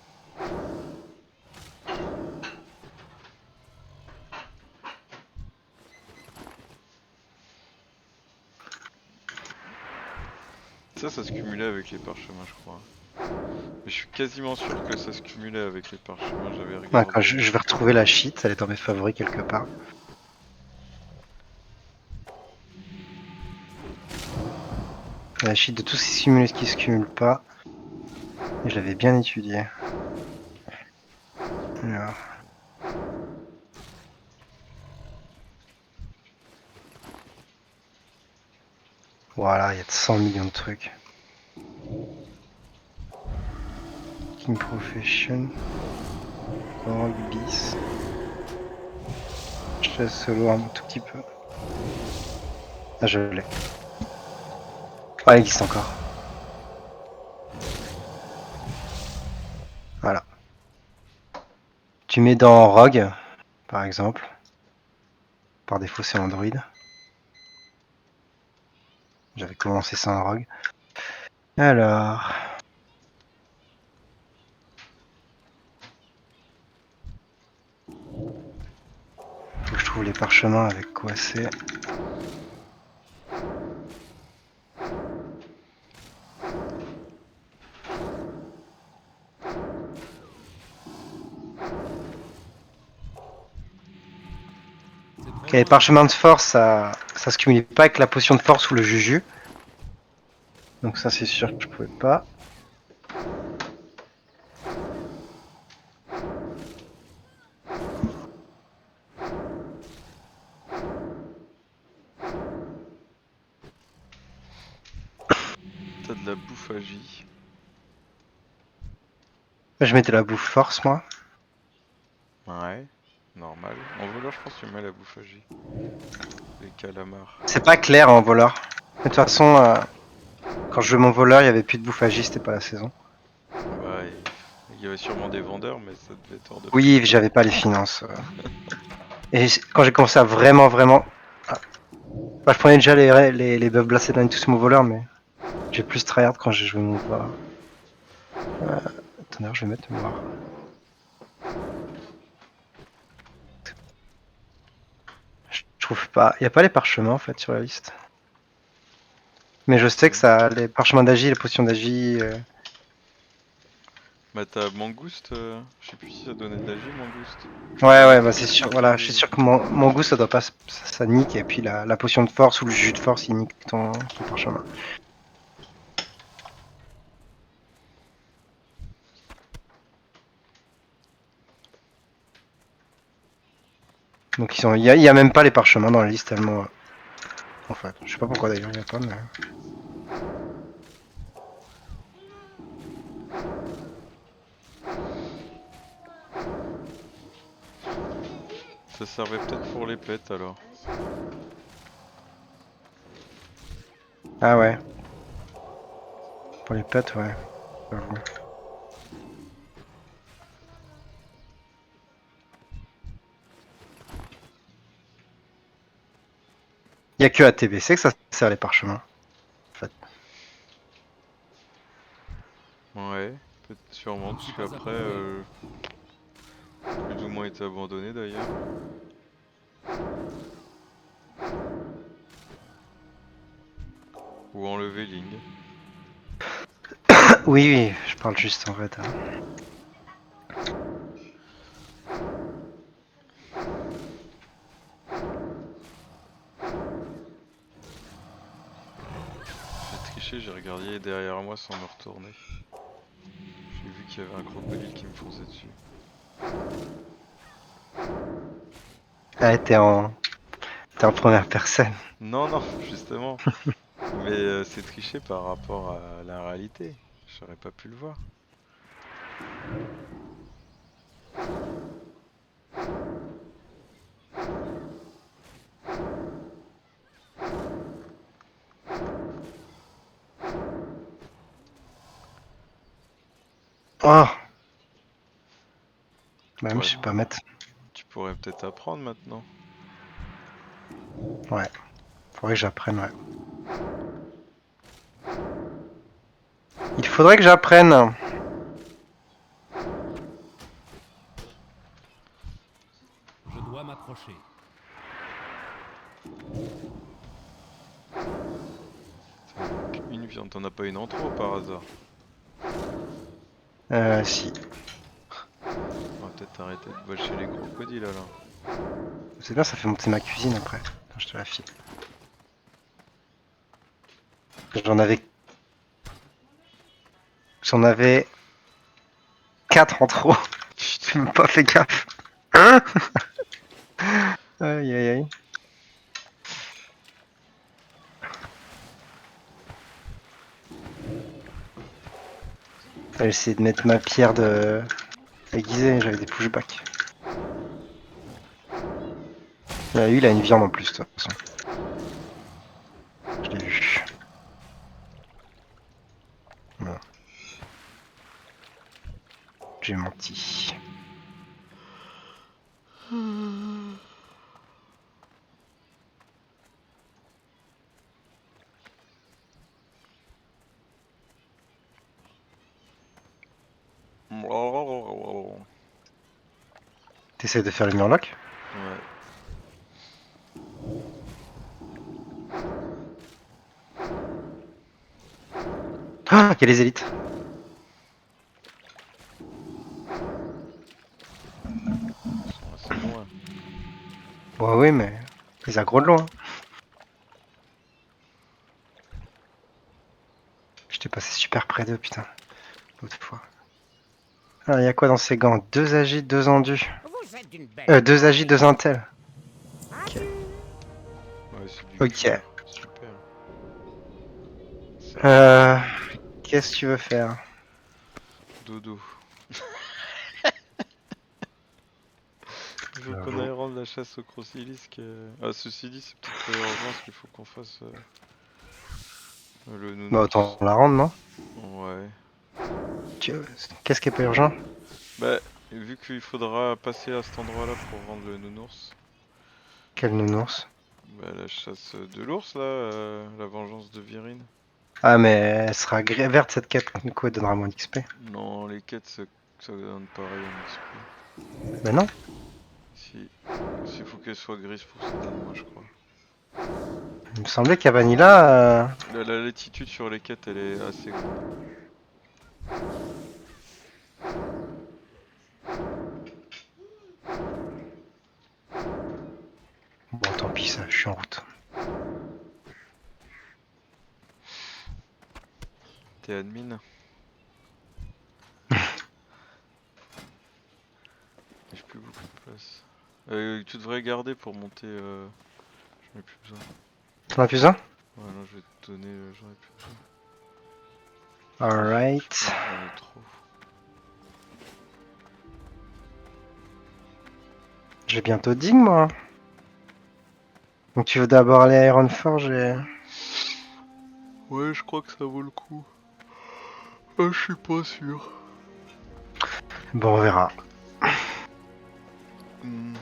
Ça se cumulait avec les parchemins, je crois. Mais je suis quasiment sûr que ça se cumulait avec les parchemins, j'avais Ouais, quand regardé. je vais retrouver la sheet, elle est dans mes favoris quelque part. La shit de tous ces stimulus qui se cumulent pas. Et je l'avais bien étudié. Alors. Voilà, il y a 100 millions de trucs. King Profession. Rogue bis. Je laisse solo un tout petit peu. Ah, je l'ai. Ah, il existe encore. Voilà. Tu mets dans Rogue, par exemple. Par défaut, c'est Android. J'avais commencé ça en Rogue. Alors. Faut que je trouve les parchemins avec quoi c'est. Ok, les parchemins de force, ça se cumulait pas avec la potion de force ou le juju. Donc ça c'est sûr que je pouvais pas. T'as de la bouffe à J. Je mettais la bouffe force moi. Ouais, normal. En voleur, je pense que tu mets la bouffe à J. Les calamars. C'est pas clair en voleur. De toute façon, quand je jouais mon voleur, il y avait plus de bouffe à J, c'était pas la saison. Bah, il y avait sûrement des vendeurs, mais ça devait être hors de prix. Oui, j'avais pas les finances. Et quand j'ai commencé à vraiment. Ah. Bah, je prenais déjà les buffs blasted dans tous mon voleur, mais j'ai plus tryhard quand j'ai joué mon voleur. Attends, d'ailleurs, je vais mettre voir. Je trouve pas. Il y a pas les parchemins en fait sur la liste. Mais je sais que ça, les parchemins d'Agi, les potions d'Agi. Bah, t'as Mangouste, je sais plus si ça donnait de la J, Mangouste. Ouais, bah c'est sûr. Partout Voilà, je suis les- sûr que mon goût ça doit pas, ça nique. Et puis la potion de force ou le jus de force, il nique ton parchemin. Donc il y a même pas les parchemins dans la liste tellement. En fait, je sais pas pourquoi d'ailleurs il y a pas, mais. Ça servait peut-être pour les pets alors. Ah ouais. Pour les pets, ouais. J'avoue. Il y a que à TBC que ça sert les parchemins. En fait. Ouais, peut-être sûrement, parce suis pas qu'après, approuvé. plus ou moins été abandonné d'ailleurs. Ou enlever Ling. Oui, je parle juste en fait. J'ai triché, j'ai regardé derrière moi sans me retourner. J'ai vu qu'il y avait un crocodile qui me fonçait dessus. Ah, t'es en première personne. Non, non, justement. Mais c'est triché par rapport à la réalité. J'aurais pas pu le voir. Oh bah, même Ouais, je sais pas mettre. tu pourrais peut-être apprendre maintenant. Ouais. Faudrait que j'apprenne, ouais. Il faudrait que j'apprenne. Je dois m'approcher. Une viande, t'en as pas une en trop par hasard. Si. On va peut-être arrêter de bâcher les crocodiles alors. C'est bien, ça fait monter ma cuisine après. Attends, je te la file. J'en avais J'en avais 4 en trop. J'ai même pas fait gaffe. Aïe aïe aïe. J'ai essayé de mettre ma pierre de aiguisée, j'avais des pushbacks. Lui, il a une viande en plus, de toute façon. Je l'ai vu. Voilà. J'ai menti. Ouais. T'essayes de faire le murloc? Ah, il y a les élites. Ils sont assez loin. Ouais, oui, mais ils aggro de loin. J'étais passé super près d'eux, putain. L'autre fois. Ah, il y a quoi dans ces gants? 2 agis, 2 endus. Vous êtes d'une belle. 2 agis, 2 intel. Adieu. Ouais, c'est du Ok. cuir. Super. Ça Euh, Qu'est-ce que tu veux faire? dodo. Il faut qu'on J'avoue. aille rendre la chasse au crocélisque. Ah, ceci dit, c'est peut-être pas urgent parce qu'il faut qu'on fasse le Bah, nounours. autant la rendre, non? Ouais. Qu'est-ce qui est pas urgent? Bah, vu qu'il faudra passer à cet endroit-là pour rendre le nounours. Quel nounours? Bah, la chasse de l'ours là, la vengeance de Virine. Ah, mais elle sera verte cette quête, du coup elle donnera moins d'XP. Non, les quêtes ça donne pareil en XP. Bah non. Si. S'il faut qu'elle soit grise pour ça donne moins, je crois. Il me semblait qu'à Vanilla, La latitude sur les quêtes elle est assez grande. Bon, tant pis, ça, je suis en route. T'es admin. J'ai plus beaucoup de place. Tu devrais garder pour monter. J'en ai plus besoin. T'en as plus un? Ouais, non, je vais te donner. J'en ai plus besoin. Alright. J'en ai trop. J'ai bientôt digne, moi. Donc tu veux d'abord aller à Ironforge et... Ouais, je crois que ça vaut le coup. Ah, je suis pas sûr. Bon, on verra. Hmm.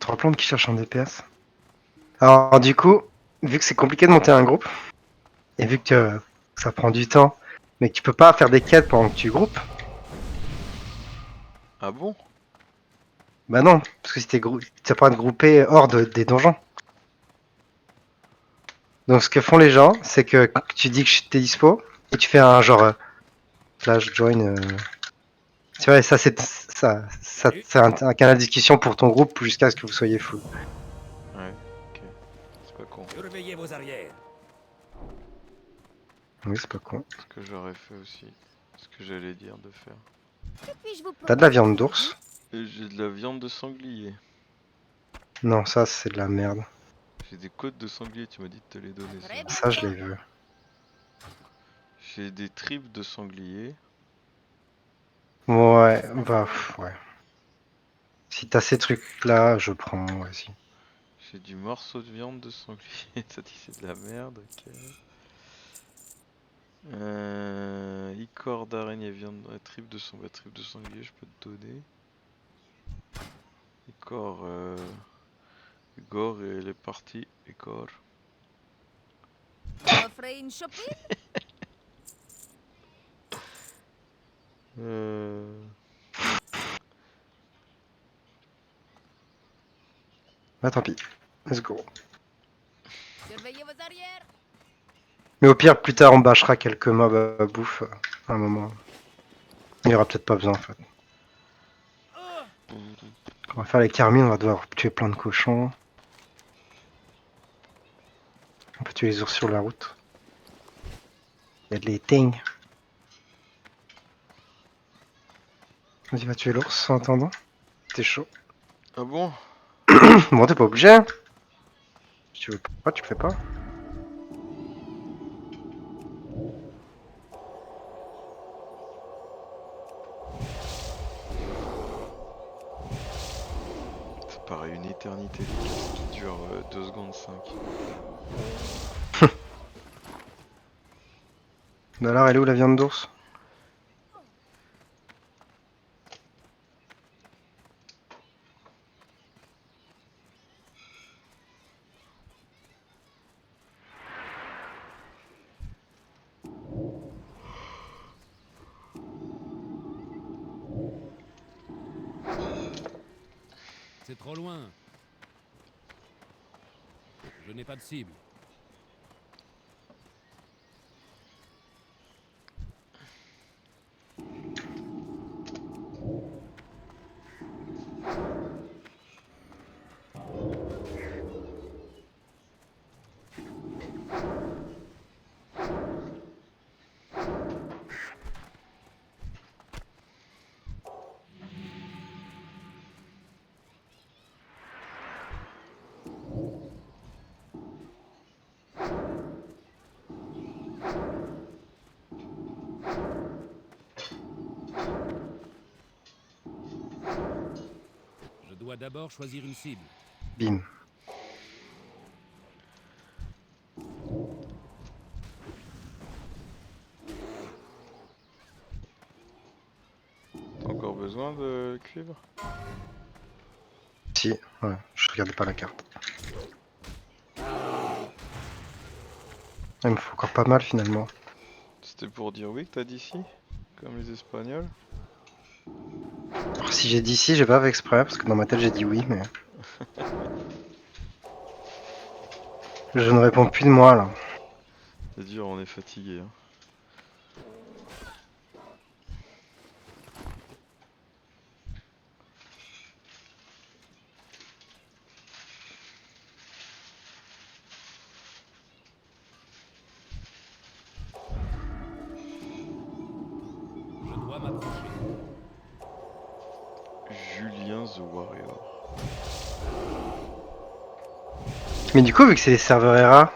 Trois plantes qui cherchent un DPS. Alors du coup, vu que c'est compliqué de monter un groupe, et vu que ça prend du temps, mais que tu peux pas faire des quêtes pendant que tu groupes, Ah bon? bah non, parce que si t'as pas de grouper hors des donjons. Donc ce que font les gens, c'est que tu dis que t'es dispo, et tu fais un genre flash join. Tu vois, et ça c'est un canal de discussion pour ton groupe jusqu'à ce que vous soyez full. Ouais, ok. C'est pas con. Surveillez vos arrières. Oui, c'est pas con. Ce que j'aurais fait aussi. Ce que j'allais dire de faire. Que puis-je vous T'as de la proposer viande aujourd'hui? d'ours? Et j'ai de la viande de sanglier. Non, ça c'est de la merde. J'ai des côtes de sanglier, tu m'as dit de te les donner ça. Très bien. Ça je l'ai vu. J'ai des tripes de sanglier. Ouais, bah ouais. Si t'as ces trucs là, je prends, vas-y. J'ai du morceau de viande de sanglier. Ça dit c'est de la merde, ok. Icor d'araignée, viande, tripe de sanglier, je peux te donner. Icor, Igor et les parties, Igor. Offrez une shopping? Euh... Bah tant pis. Let's go. Surveillez vos arrières. Mais au pire, plus tard, on bâchera quelques mobs à bouffe à un moment. Il y aura peut-être pas besoin en fait. Quand on va faire les carmines, on va devoir tuer plein de cochons. On peut tuer les ours sur la route. Il y a de l'éteigne. Vas-y, va tuer l'ours en attendant. T'es chaud. Ah bon? Bon, t'es pas obligé. Si tu veux pas, tu le fais pas. Ça paraît une éternité les caisses qui durent 2 secondes 5. Alors, elle est où la viande d'ours? C'est trop loin. Je n'ai pas de cible. Je dois d'abord choisir une cible. Bim. T'as encore besoin de cuivre? Si, ouais, je regardais pas la carte. Il me faut encore pas mal finalement. C'était pour dire oui que t'as dit si? Comme les Espagnols? Alors, si j'ai dit si, j'ai pas fait exprès parce que dans ma tête j'ai dit oui, mais. Je ne réponds plus de moi là. C'est dur, on est fatigué. Hein. Je dois m'approcher. Julien the Warrior. Mais du coup, vu que c'est des serveurs ERA,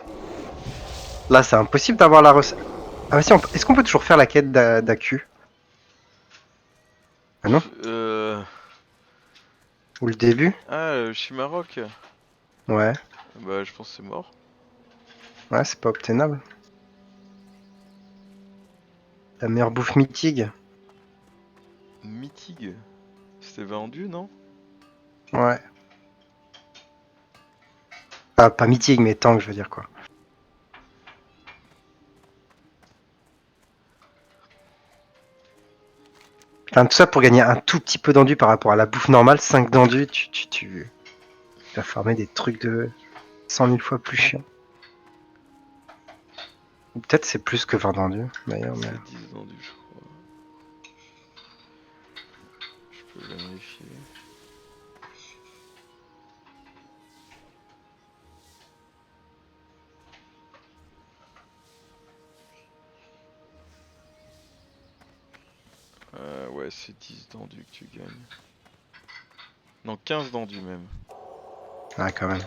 là c'est impossible d'avoir la recette. Ah bah si, est-ce qu'on peut toujours faire la quête d'AQ? Ah non? Euh... Ou le début? Ah, Chimaroc. Ouais, Bah je pense que c'est mort. ouais, c'est pas obtenable. La meilleure bouffe mythique. Mythique. C'était vendu, non? Ouais. Ah, pas mythique, mais tank, je veux dire quoi. Enfin, tout ça pour gagner un tout petit peu d'enduit par rapport à la bouffe normale. 5 d'enduit, tu vas farmer des trucs de 100 000 fois plus chiant. Ou peut-être c'est plus que 20 d'enduit, d'ailleurs. Mais... C'est 10 vendus, je crois. Je peux vérifier. Ouais, c'est 10 d'endu que tu gagnes. Non, 15 d'endu même. Ah, quand même.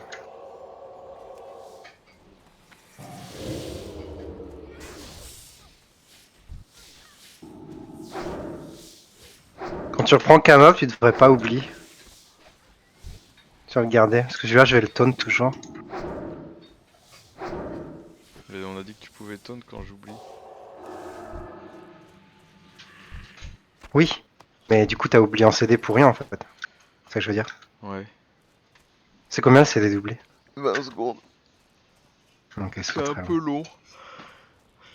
Quand tu reprends Kamov, tu devrais pas oublier. Tu vas le garder. Parce que celui-là, je vais le taunt toujours. Mais on a dit que tu pouvais taunt quand j'oublie. Oui. Mais du coup, t'as oublié en CD pour rien en fait. C'est ça que je veux dire. Ouais. C'est combien le CD doublé? 20 secondes. Ok, c'est C'est pas un très peu long.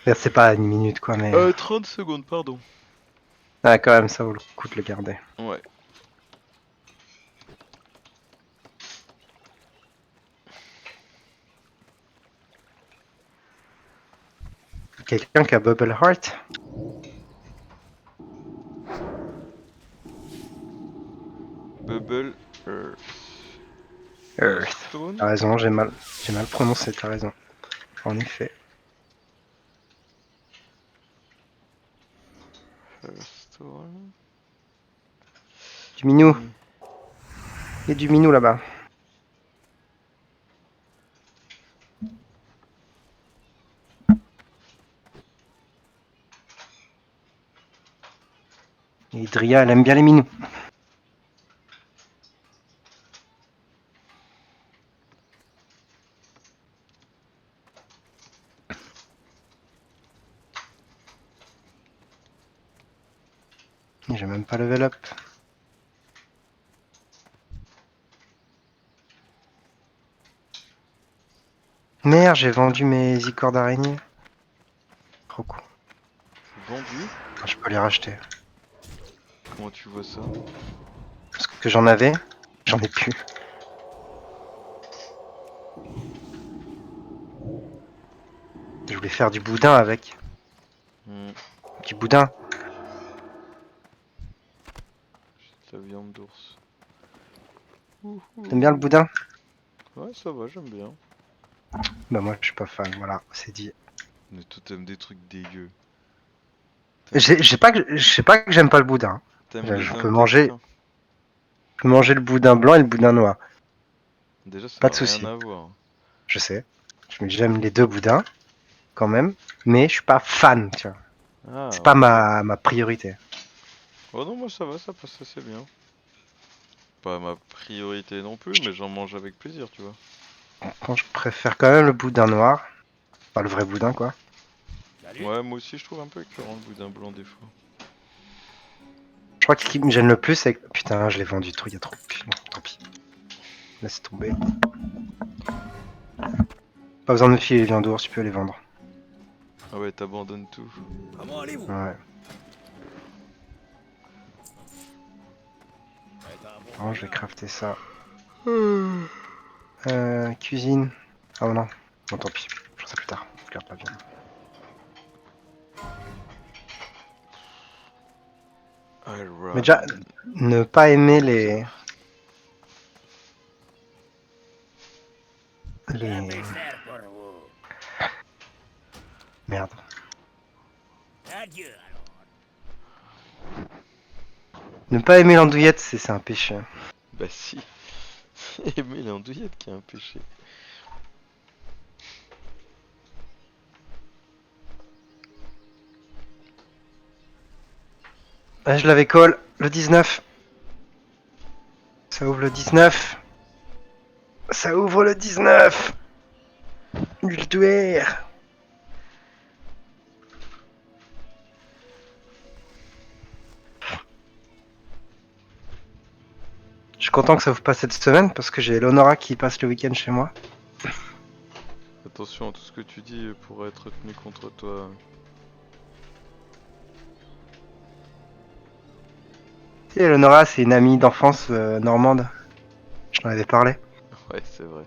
long. C'est pas une minute quoi, mais. 30 secondes, pardon. Ah, quand même, ça vaut le coup de le garder. Ouais. Quelqu'un qui a Bubble Heart? Bubble Earth. Earth. Stone. T'as raison, j'ai mal prononcé, t'as raison. En effet. Stone. Du minou. Hmm. Il y a du minou là-bas. Et Dria, elle aime bien les minous. J'ai même pas level up. Merde, j'ai vendu mes icônes d'araignée. Trop cool. Vendu? Je peux les racheter. Comment tu vois ça? Parce que j'en avais, j'en ai plus. Je voulais faire du boudin avec. Hmm. Du boudin. J'ai de la viande d'ours. T'aimes bien le boudin? Ouais, ça va, j'aime bien. Bah moi je suis pas fan, voilà, c'est dit. Mais toi t'aimes des trucs dégueux. Je sais pas que j'aime pas le boudin. T'aimes les Je peux manger intestins. le boudin blanc et le boudin noir. Déjà ça Pas n'a de rien souci. à voir. Je sais. J'aime les deux boudins quand même, mais je suis pas fan, tu vois. Ah, C'est pas ok. ma priorité. Oh non, moi ça va, ça passe assez bien. Pas ma priorité non plus, mais j'en mange avec plaisir, tu vois. Bon, je préfère quand même le boudin noir, pas le vrai boudin quoi. Salut. Ouais, moi aussi je trouve un peu écœurant le boudin blanc des fois. Je crois que ce qui me gêne le plus, c'est que putain, je l'ai vendu trop, il y a trop. Bon, tant pis. Laisse tomber. Pas besoin de me filer les viandes d'ours, tu peux les vendre. Ah ouais, t'abandonnes tout. Comment allez-vous? Ouais. Bon, je vais crafter ça. Cuisine. Ah oh non. Bon, tant pis. Je ferai ça plus tard. Je garde la viande. Mais déjà, ne pas aimer les. Je vais faire pour vous. Merde. Adieu alors. Ne pas aimer l'andouillette, c'est un péché. Bah si. C'est aimer l'andouillette qui est un péché. Ah, je l'avais call le 19. Ça ouvre le 19. Ça ouvre le 19. L'huile douaire. Je suis content que ça ouvre pas cette semaine parce que j'ai Eleonora qui passe le week-end chez moi. Attention à tout ce que tu dis pourrait être tenu contre toi. Tu sais, Eleonora, c'est une amie d'enfance normande. Je t'en avais parlé. Ouais, c'est vrai.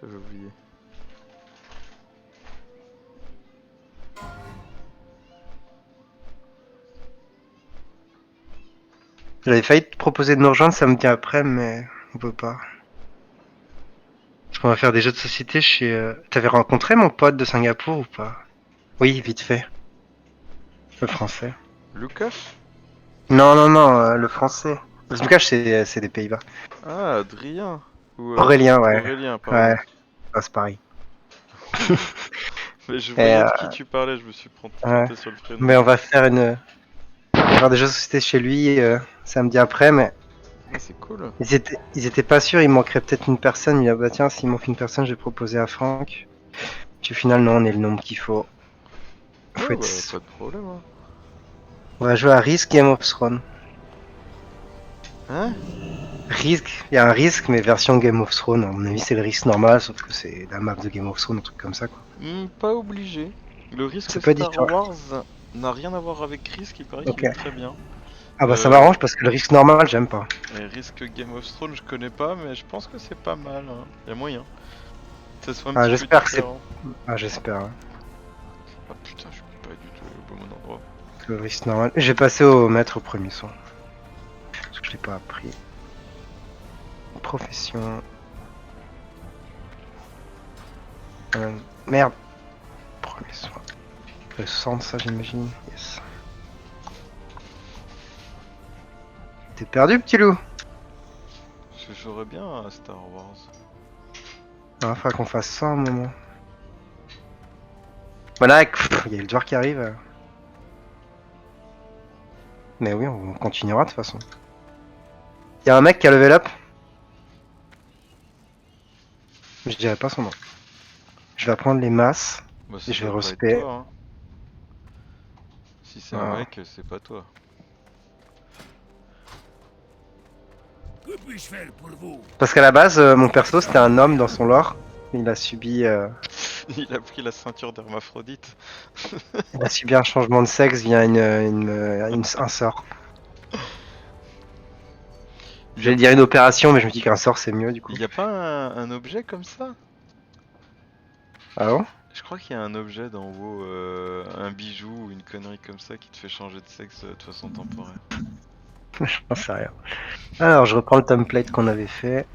J'avais oublié. J'avais failli te proposer de nous rejoindre samedi après, mais on peut pas. Parce qu'on va faire des jeux de société chez. T'avais rencontré mon pote de Singapour ou pas? Oui, vite fait. Le français. Lucas? Non, non, non, le français. Lucas, c'est des Pays-Bas. Ah, Adrien. Ou Aurélien, ouais. Aurélien, Ouais, pardon. c'est pareil. Mais je Et, voyais de qui tu parlais, je me suis ouais. planté sur le prénom. Mais on va faire des jeux de société chez lui samedi après, mais Ah, c'est cool. ils étaient pas sûrs, il manquerait peut-être une personne. Il a dit, bah tiens, s'il manque une personne, je vais proposer à Franck. Puis au final, non, on est le nombre qu'il faut. Ouais, bah, pas de problème. Hein. On va jouer à Risk Game of Thrones. Hein? Risk, il y a un Risk, mais version Game of Thrones. À mon avis, c'est le Risk normal, sauf que c'est la map de Game of Thrones, un truc comme ça, quoi. Pas obligé. Le risque C'est pas Star différent. Wars n'a rien à voir avec Risk, il paraît Ok. qu'il est très bien. Ah bah ça m'arrange parce que le Risk normal, j'aime pas. Et Risk Game of Thrones, je connais pas, mais je pense que c'est pas mal. Hein. Y a moyen. Ça soit un petit peu J'espère que c'est. différent. Ah, j'espère. Hein. Ah putain, je Le risque normal. J'ai passé au maître au premier soin. Parce que je l'ai pas appris. Profession. Merde. Premier soin. Le sang de ça j'imagine. Yes. T'es perdu petit loup? Je jouerais bien à Star Wars. Ah, faudra qu'on fasse ça un moment. Voilà, il y a le joueur qui arrive. Mais oui, on continuera de toute façon. Il y a un mec qui a level up. Je dirais pas son nom. Je vais prendre les masses. Bah Et ça je vais doit pas être respect. toi, hein. Si c'est un Ah. mec, c'est pas toi. Que puis-je faire pour vous? Parce qu'à la base, mon perso c'était un homme dans son lore. Il a subi, Il a pris la ceinture d'hermaphrodite. il a subi un changement de sexe via un sort. Il y a, J'allais dire une opération, mais je me dis qu'un sort c'est mieux du coup. il y a pas un objet comme ça? Ah bon? Je crois qu'il y a un objet dans WoW, un bijou ou une connerie comme ça qui te fait changer de sexe de façon temporaire. J'en sais rien. Alors, je reprends le template qu'on avait fait.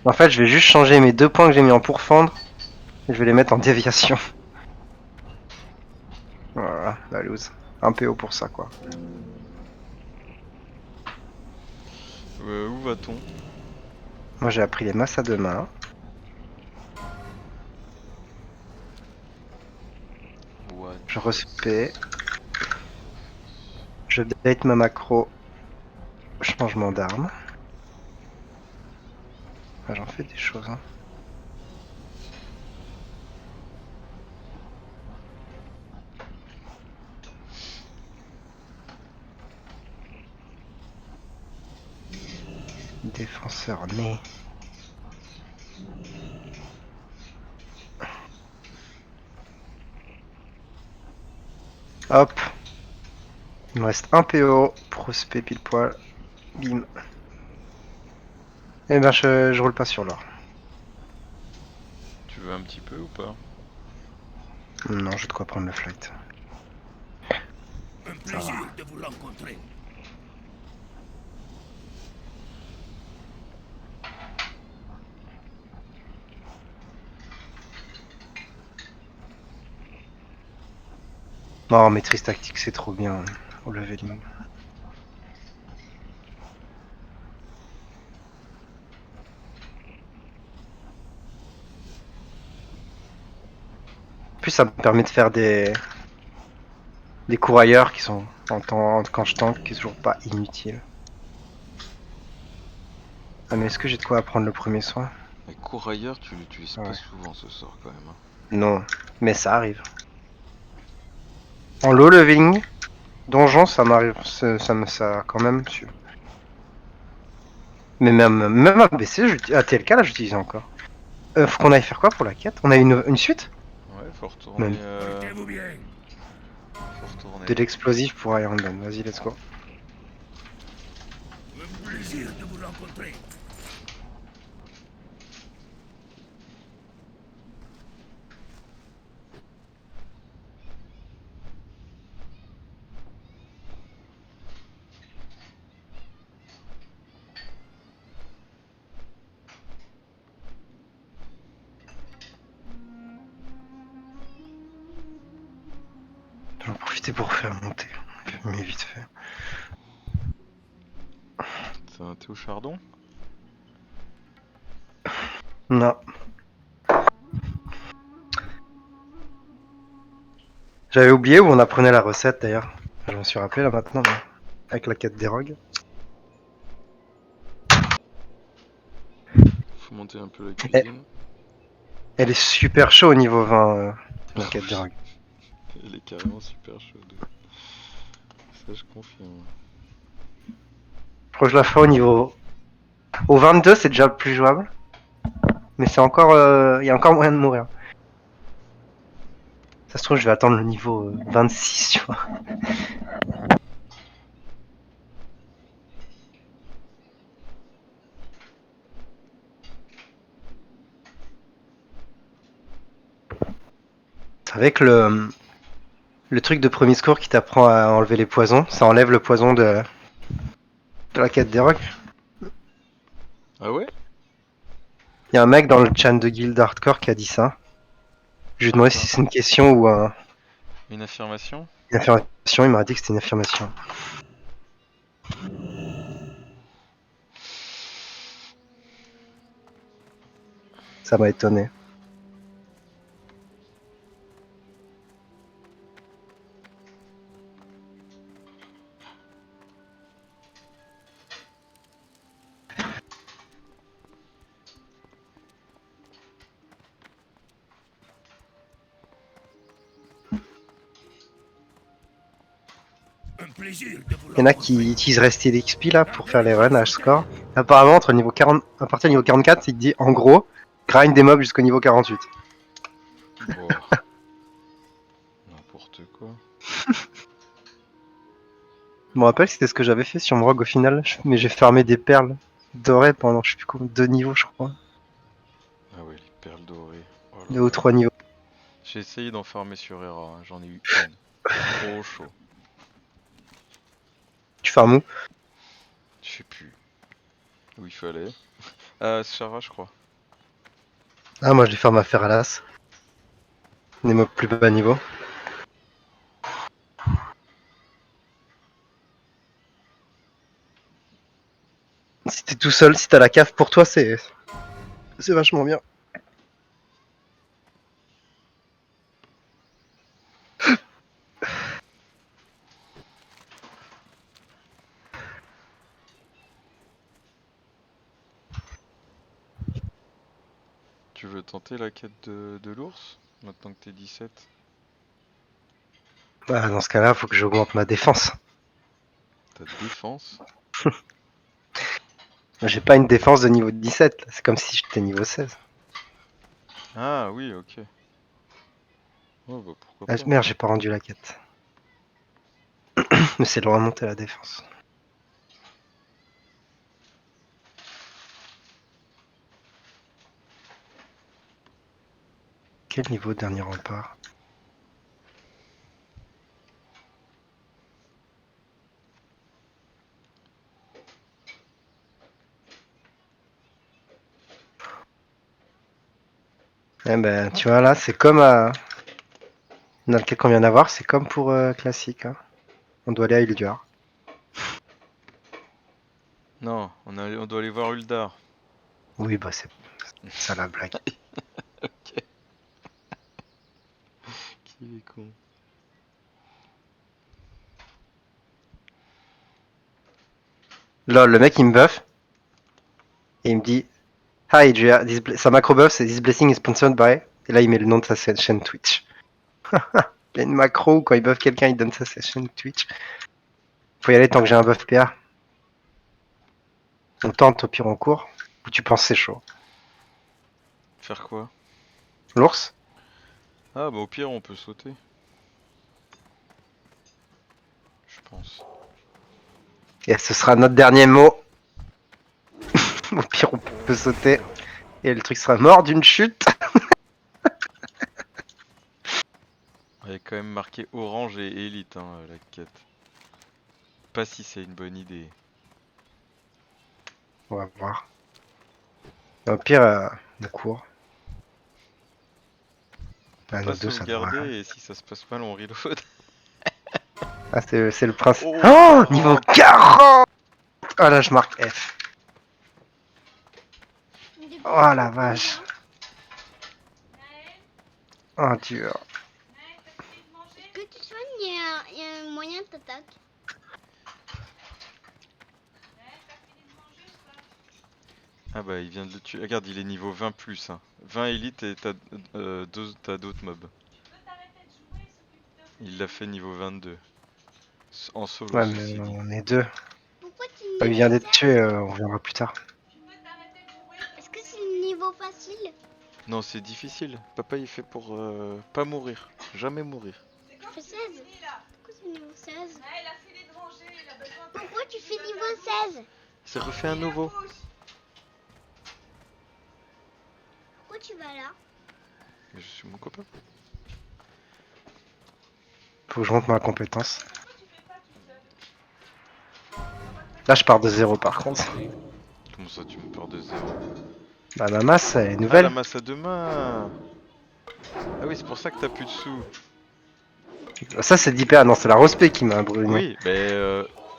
En fait, je vais juste changer mes 2 points que j'ai mis en pourfendre. Et je vais les mettre en déviation. Voilà, la loose. Un PO pour ça, quoi. Où va-t-on? Moi, j'ai appris les masses à 2 mains. What? Je respect. Je date ma macro. Changement d'arme. Ah, j'en fais des choses, hein. Défenseur né. Hop. Il me reste un PO. Prospect pile poil. Bim. Eh ben, je roule pas sur l'or. Tu veux un petit peu ou pas? Non, j'ai de quoi prendre le flight. Un plaisir de vous rencontrer. Non, maîtrise tactique, c'est trop bien au leveling. En plus, ça me permet de faire des courailleurs qui sont quand je tank, qui est toujours pas inutile. Ah, mais est-ce que j'ai de quoi apprendre le premier soin? Mais courailleur, tu l'utilises pas Ouais. souvent ce sort quand même, hein. Non, mais ça arrive. En low leveling, donjon, ça m'arrive, ça quand même su. Mais même à BC, à TLK, là, j'utilise encore. Faut qu'on aille faire quoi pour la quête? On a une suite? Ouais, faut retourner. Même. Portez-vous bien. Faut retourner. De l'explosif pour Iron Man. Vas-y, let's go. Un plaisir de vous rencontrer. J'en profiter pour faire monter. Mais vite fait. T'es au chardon? Non. J'avais oublié où on apprenait la recette d'ailleurs. Je m'en suis rappelé là maintenant, mais avec la quête des rogues. Faut monter un peu la Eh, cuisine. Elle est super chaud au niveau 20, la Ah quête des oui. rogues. Elle est carrément super chaude. Ça, je confirme. Je crois que je la fais au niveau... Au 22, c'est déjà plus jouable. Mais c'est encore... Il y a encore moyen de mourir. Ça se trouve, je vais attendre le niveau 26, tu vois. Avec Le truc de premier secours qui t'apprend à enlever les poisons, ça enlève le poison de la quête des rocs. Ah ouais? Il y a un mec dans le chat de Guild Hardcore qui a dit ça. Je lui ai demandé Quoi? si c'est une question ou Une affirmation? une affirmation. Il m'a dit que c'était une affirmation. Ça m'a étonné. Un plaisir de vous Il y en a rencontrer. qui utilisent rester d'XP là pour faire les runs à score. Apparemment, entre le niveau 40, à partir du niveau 44, il te dit en gros, grind des mobs jusqu'au niveau 48. Bon. N'importe quoi. Je me rappelle que c'était ce que j'avais fait sur mon rogue au final, mais j'ai farmé des perles dorées pendant je sais plus combien, 2 niveaux je crois. Ah ouais, les perles dorées. Oh là 2 ou là. 3 niveaux. J'ai essayé d'en farmer sur Hera, hein, j'en ai eu une. Trop chaud. Tu farmes où? Je sais plus où il fallait. Ah, Shara, je crois. Ah, moi je les farme à fer à l'as. Des mobs plus bas niveau. Si t'es tout seul, si t'as la cave pour toi, c'est vachement bien. Tu veux tenter la quête de l'ours? Maintenant que t'es 17. Bah, dans ce cas-là, faut que j'augmente ma défense. Ta défense? J'ai pas une défense de niveau 17, là. C'est comme si j'étais niveau 16. Ah oui, ok. Oh bah pourquoi Ah, pas. merde, j'ai pas rendu la quête. Mais c'est de remonter la défense. Quel niveau dernier rempart? Eh ben, tu vois là, c'est comme dans le quête qu'on vient d'avoir, c'est comme pour classique. Hein. On doit aller à Ilduar. Non, on doit aller voir Uldar. Oui, bah c'est ça la blague. Ok. Qui est con. Lol, le mec il me buff et il me dit Hi Jia, sa macro buff c'est This blessing is sponsored by. Et là il met le nom de sa chaîne Twitch. Il y a une macro où quand il buff quelqu'un il donne sa chaîne Twitch. Faut y aller tant que j'ai un buff PA. On tente au pire en cours. Ou tu penses c'est chaud. Faire quoi? L'ours? Ah bah au pire on peut sauter. Je pense. Et ce sera notre dernier mot. Au pire on peut sauter. Et le truc sera mort d'une chute. Il y a quand même marqué orange et élite hein, la quête. Pas si c'est une bonne idée. On va voir. Au pire, on court. On peut Ah, pas nos deux ça devrait. sauvegarder et si ça se passe mal on reload. Ah c'est le principe. Oh, Oh niveau 40. 40. Ah là je marque F. Oh la vache. Oh dur. Que tu soignes, il y a un moyen de t'attaquer. Ah bah il vient de le tuer. Regarde il est niveau 20 plus. Hein. 20 élite et t'as d'autres mobs. Il l'a fait niveau 22. En solo Ouais ceci mais dit. on est deux. Pourquoi tu Il niveau vient d'être 16? tué, on reviendra plus tard. Est-ce que c'est le niveau facile? Non c'est difficile. Papa il fait pour pas mourir. Jamais mourir. Tu fais 16? Pourquoi c'est niveau 16? Pourquoi tu fais niveau 16? C'est refait un nouveau. Pourquoi tu vas là? Mais je suis mon copain. Faut que je monte ma compétence. Là, je pars de 0 par contre. Comment ça, tu me perds de 0? Bah, ma masse, elle est Ah, la nouvelle. masse à deux mains. Ah oui, c'est pour ça que t'as plus de sous. Ça, c'est d'IPA. Non, c'est la Rospé qui m'a brûlé. Oui,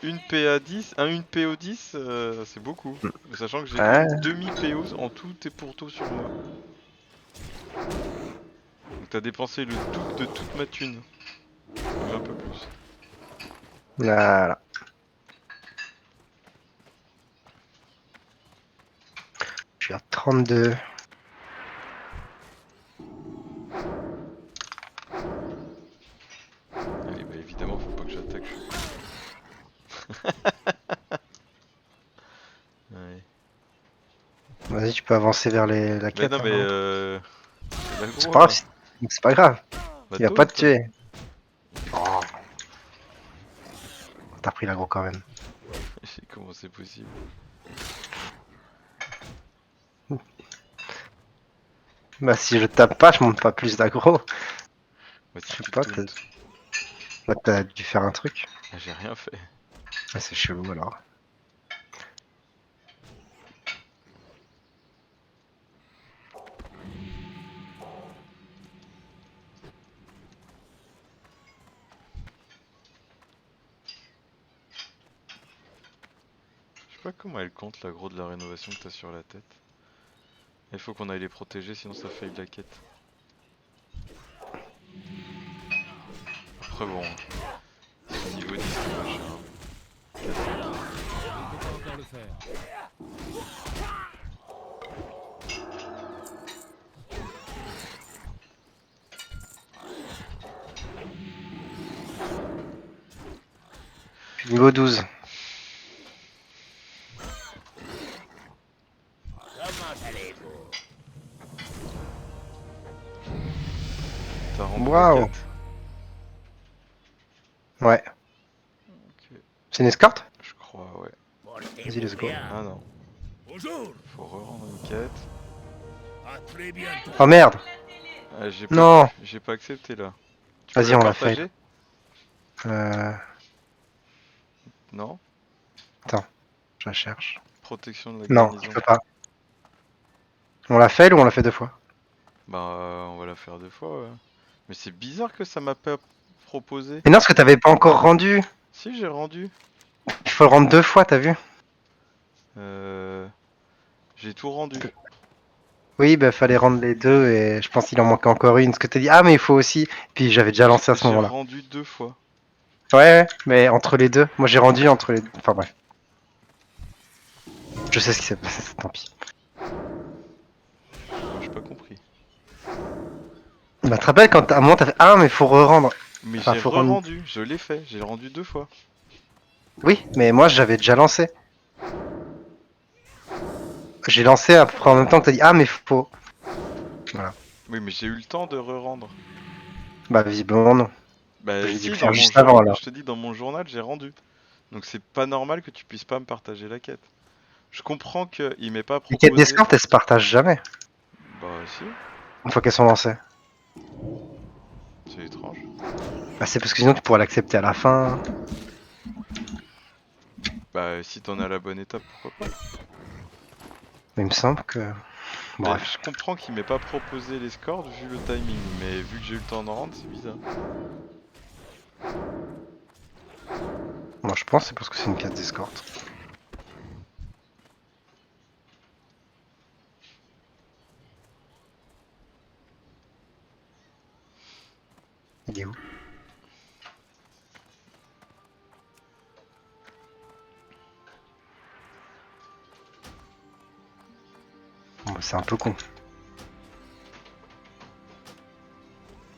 une PA10, une PO10, c'est beaucoup. Sachant que j'ai Ouais. une demi-PO en tout et pour tout sur moi. Donc t'as dépensé le double de toute ma thune. Même un peu plus. Voilà. Je suis à 32. Allez, bah évidemment, faut pas que j'attaque. Ouais. Vas-y, tu peux avancer vers la Mais quête. non, hein, mais hein. c'est C'est l'aggro pas grave. là. C'est pas grave. Bah Il va pas te taunt. tuer. Oh. T'as pris l'agro quand même. Je sais comment c'est possible. Bah, si je tape pas, je monte pas plus d'agro. Bah Je si sais tu pas, taunt. bah, t'as dû faire un truc. Ah, j'ai rien fait. Ah, c'est chelou alors. Je sais pas comment elle compte l'aggro de la rénovation que t'as sur la tête. Il faut qu'on aille les protéger, sinon ça faille la quête. Après bon, c'est niveau 10 le machin. Je ne peux pas encore le faire. Je suis niveau 12. Comment allez-vous? T'as rendu la Waouh. quête? Ouais. Ok, C'est une escorte? je crois, ouais. Vas-y, Portez-vous let's go. bien. Ah non, Bonjour. faut re-rendre une quête. À très bientôt. Oh merde. Ah, Non. j'ai pas accepté là. Tu peux Vas-y, la on l'a fait. partager? Euh... Non? Attends, je la cherche. Protection de la Non, je garnison. peux pas. On l'a fait ou on l'a fait 2 fois? Bah, on va la faire 2 fois, ouais. Mais c'est bizarre que ça m'a pas proposé. Mais non, parce que t'avais pas encore rendu. Si, j'ai rendu. Il faut le rendre 2 fois, t'as vu? Euh... J'ai tout rendu. Oui, bah fallait rendre les 2 et je pense qu'il en manquait encore une. Parce que t'as dit, ah mais il faut aussi. Puis j'avais déjà lancé à ce J'ai moment-là. rendu 2 fois. Ouais, mais entre les deux. Moi j'ai rendu entre les deux. Enfin bref. Je sais ce qui s'est passé, tant pis. Moi, j'ai pas compris. Bah, tu te rappelles quand à un moment t'as fait, ah mais faut re-rendre. Mais Enfin, j'ai faut rendre. re-rendu, je l'ai fait, j'ai rendu 2 fois. Oui, mais moi j'avais déjà lancé. J'ai lancé à peu près en même temps que t'as dit, ah mais faut. Voilà. Oui, mais j'ai eu le temps de re-rendre. Bah visiblement non. Bah J'ai dû si, le dans faire mon juste avant journal, là. je te dis, dans mon journal, j'ai rendu. Donc c'est pas normal que tu puisses pas me partager la quête. Je comprends qu'il m'ait pas Les quêtes proposé... d'escorte elles se partagent jamais. Bah si, Une fois qu'elles sont lancées. c'est étrange. Bah c'est parce que sinon tu pourrais l'accepter à la fin. Bah si t'en es à la bonne étape, pourquoi pas. Mais il me semble que. Mais Bref. je comprends qu'il m'ait pas proposé l'escorte vu le timing, mais vu que j'ai eu le temps d'en rendre, c'est bizarre. Moi je pense que c'est parce que c'est une quête d'escorte. Il est où? Bon, bah, c'est un peu con.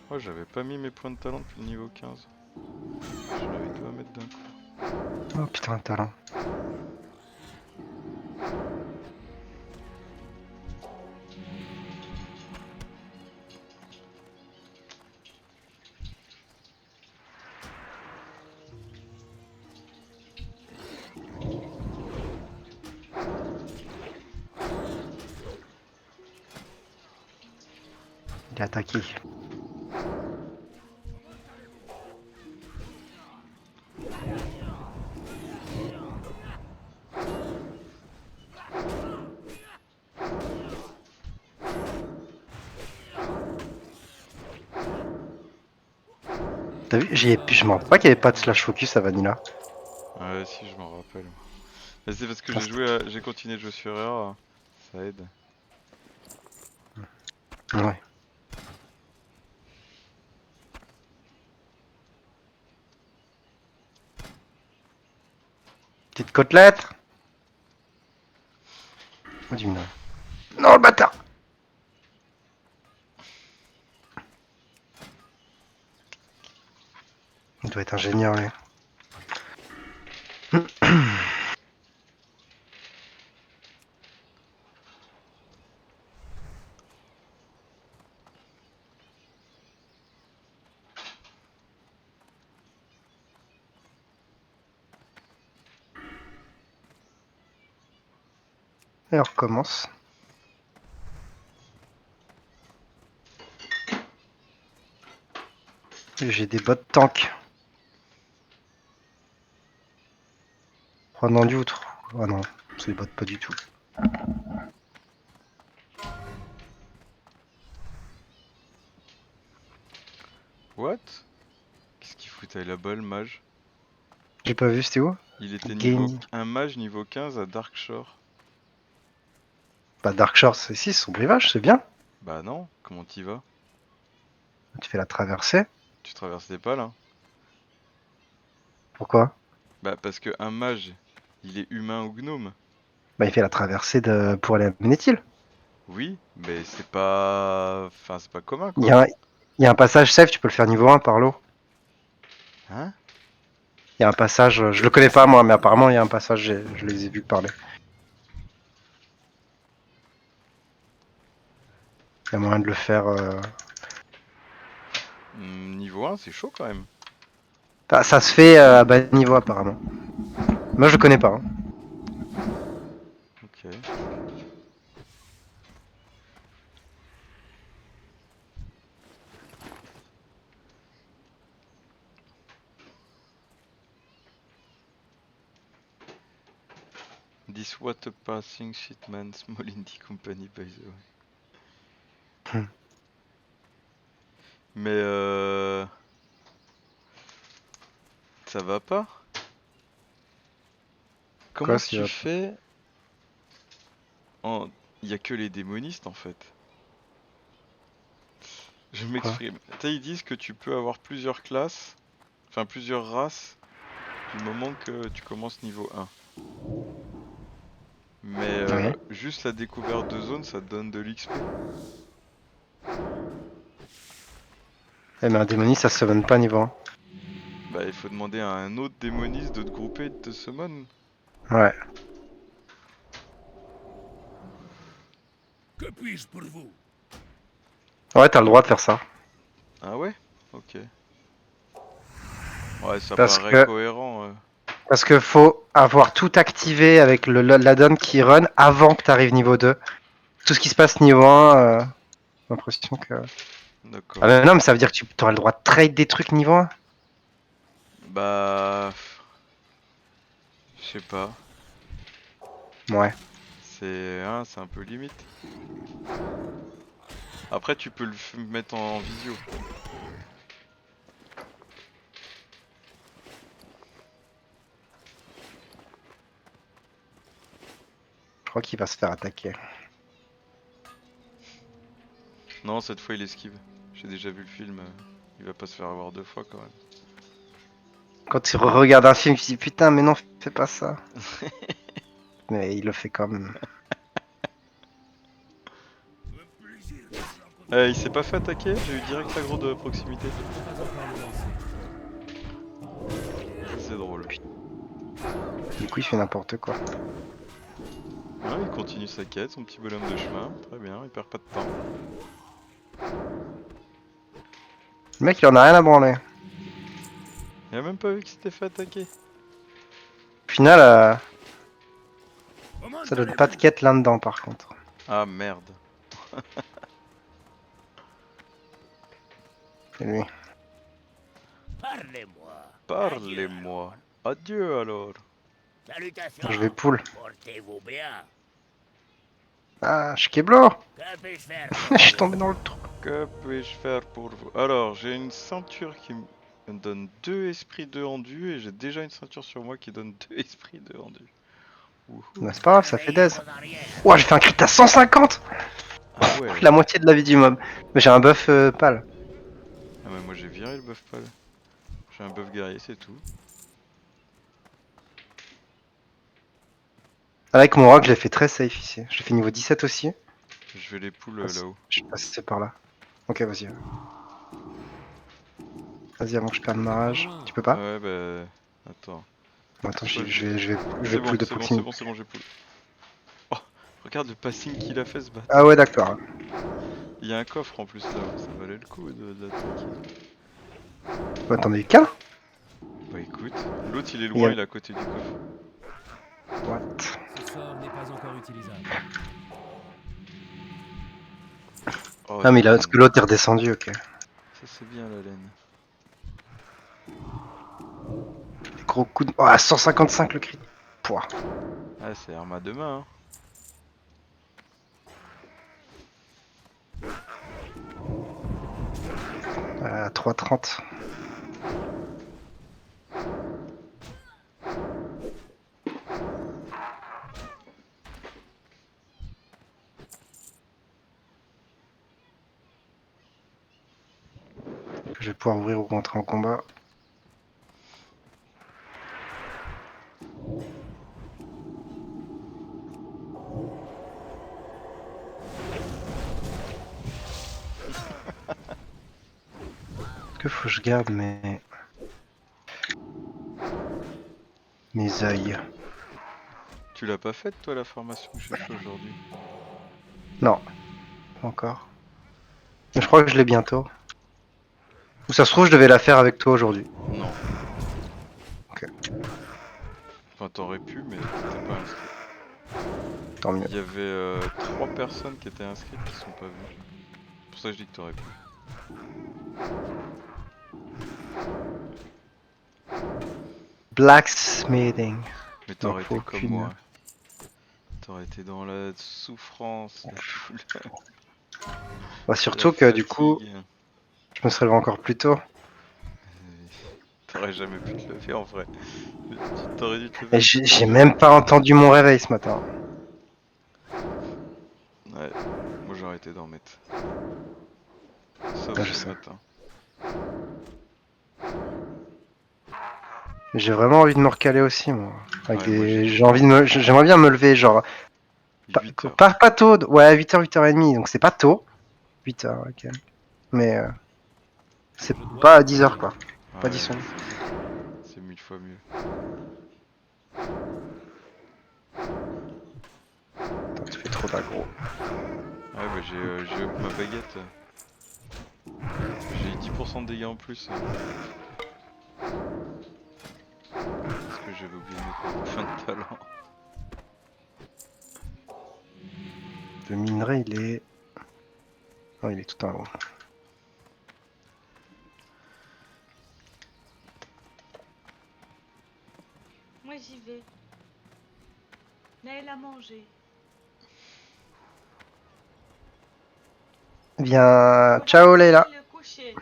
Moi j'avais pas mis mes points de talent depuis le niveau 15. Je l'avais dû à mettre d'un coup. Oh putain, le talent. Il est attaqué. T'as vu, je me rappelle pas qu'il y avait pas de slash focus à Vanilla. Ouais, si, je m'en rappelle. Mais c'est parce que Ah, j'ai continué de jouer sur Rare, ça aide. Ouais. Petite côtelette. Oh, dis non. Non, le bâtard. Il doit être ingénieur, lui. Et on recommence. J'ai des bottes tank. Prenant du outre. Ah non, c'est des bottes pas du tout. What? Qu'est-ce qu'il foutait là-bas, le mage? J'ai pas vu, c'était où? Il était Gain. un mage niveau 15 à Darkshore. Bah, Dark Shores, c'est ici, son rivage, c'est bien. Bah non, comment t'y vas? Tu fais la traversée. Tu traverses les pales, hein? Pourquoi? Bah parce que un mage, il est humain ou gnome. Bah, il fait la traversée pour aller à Ménéthil. Oui, mais c'est pas... Enfin, c'est pas commun, Il y quoi. a un... il y a un passage safe, tu peux le faire niveau 1 par l'eau. Hein? Il y a un passage, je le connais pas moi, mais apparemment il y a un passage, je les ai vus parler. Il y a moyen de le faire. Niveau 1, c'est chaud quand même. Enfin, ça se fait à bas niveau apparemment. Moi je connais pas. Hein. Ok. This what a passing shipman, small indie company by the way. Mais ça va pas? Quoi Comment s'il tu va fais en... Y a que les démonistes en fait. Je Quoi m'exprime. Tu sais, ils disent que tu peux avoir plusieurs classes, enfin plusieurs races, du moment que tu commences niveau 1. Mais Oui. juste la découverte de zone, ça te donne de l'XP. Eh mais un démoniste ça se summon pas niveau 1. Bah il faut demander à un autre démoniste de te grouper et de te summon. Ouais. Que puis-je pour vous? Ouais, t'as le droit de faire ça. Ah ouais? Ok. Ouais, ça Parce paraît que cohérent. Parce que faut avoir tout activé avec l'add-on qui run avant que tu arrives niveau 2. Tout ce qui se passe niveau 1, j'ai l'impression que... Ah D'accord. mais non, mais ça veut dire que tu auras le droit de trade des trucs niveau 1. Bah... Je sais pas. Ouais. C'est un peu limite. Après tu peux mettre en visio. Je crois qu'il va se faire attaquer. Non, cette fois il esquive. J'ai déjà vu le film. Il va pas se faire avoir deux fois quand même. Quand tu regardes un film, tu te dis putain, mais non, fais pas ça. Mais il le fait quand même. Un plaisir de vous rencontrer. Il s'est pas fait attaquer, j'ai eu direct aggro de proximité. Pas encore le lancer. C'est drôle. Du coup, il fait n'importe quoi. Ouais, il continue sa quête, son petit bonhomme de chemin. Très bien, il perd pas de temps. Le mec, il en a rien à branler. Il a même pas vu qu'il s'était fait attaquer. Au final, Comment ça donne allez-vous? pas de quête là-dedans, par contre. Ah merde. C'est lui. Parlez-moi. Parlez-moi. Adieu alors. Salutations. Je vais poule. Portez-vous bien. Ah, Shkeblo. Que puis-je faire Je suis tombé dans le trou. Que puis-je faire pour vous? Alors, j'ai une ceinture qui... Ça me donne 2 esprits 2 endus et j'ai déjà une ceinture sur moi qui donne 2 esprits 2 endus. Wouhou. Bah, c'est pas grave, ça fait Réveillez des. vos arrières. Ouah, j'ai fait un crit à 150. Ah ouais. La moitié de la vie du mob. Mais j'ai un buff pâle. Ah mais moi j'ai viré le buff pâle. J'ai un buff guerrier, c'est tout. Avec mon rock, je l'ai fait très safe ici. J'ai fait niveau 17 aussi. Je vais les poules là-haut. Je vais passer par là. Ok, vas-y. Vas-y, avant que je perde ma rage. Tu peux pas? Ouais bah... Attends. Bon, attends, Pourquoi je vais C'est pull bon, de c'est bon, c'est proximité. bon, c'est bon, j'ai pull. Oh, regarde le passing qu'il a fait ce bâtard. Ah ouais, d'accord. Il y a un coffre en plus là, ça valait le coup de l'attaquer. Bah, t'en as eu qu'un? Bah écoute, l'autre il est Il y loin, a- il est à côté du coffre. What? Ce sort n'est pas encore utilisable. Oh, Ah, mais la là, parce laine. que l'autre est redescendu, ok. Ça c'est bien la laine. Gros coup de. Oh, à 155 le crit. Pouah. Ah c'est Arma demain hein. À 3,30. Je vais pouvoir ouvrir ou rentrer en combat. Est-ce que faut que je garde mes yeux? Tu l'as pas faite toi la formation que j'ai fait aujourd'hui? Non, pas encore. Mais je crois que je l'ai bientôt. Ou ça se trouve, je devais la faire avec toi aujourd'hui. Non. Ok. Enfin t'aurais pu mais t'es pas inscrit. Tant mieux. Il y avait 3 personnes qui étaient inscrites qui sont pas venues. C'est pour ça que je dis que t'aurais pu. Blacksmithing. Mais Non, t'aurais faut été comme aucune. moi. T'aurais été dans la souffrance, la douleur, Bah, surtout la que du coup, fatigue. je me serais levé encore plus tôt. T'aurais jamais pu te lever en vrai. T'aurais dû te lever. Et j'ai même pas entendu mon réveil ce matin. Ouais, moi j'aurais été d'en mettre. Sauf Ah, je ce sais. matin. J'ai vraiment envie de me recaler aussi, moi. Avec Ouais, moi, des... j'ai J'ai envie de me... J'aimerais bien me lever, genre. 8 heures. Pas tôt. Ouais, 8h, 8h30. Donc c'est pas tôt. 8h, ok. Mais c'est Je dois pas à me 10h, retirer. quoi. Pas 10 Ouais, secondes. c'est 1000 fois mieux. Attends, tu fais trop d'aggro. Ouais, bah j'ai up ma baguette. J'ai 10% de dégâts en plus. Parce que j'avais oublié de mettre mon point de talent. Le minerai, il est. Oh, il est tout en haut. Moi j'y vais. Naël a mangé. Bien. Ciao, Leila. Le coucher.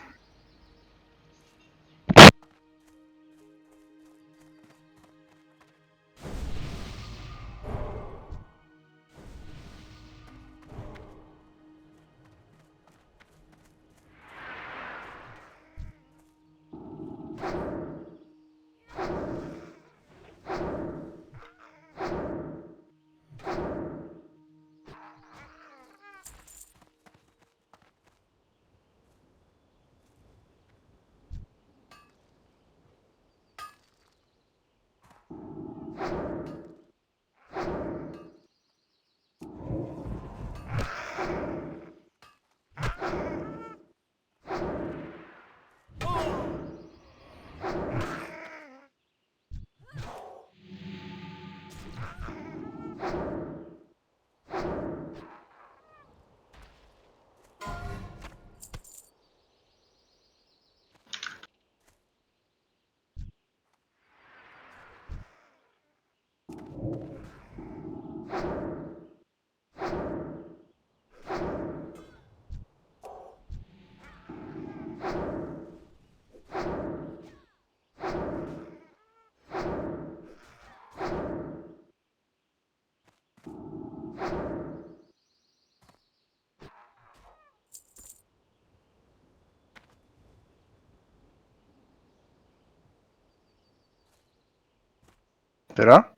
T'es là?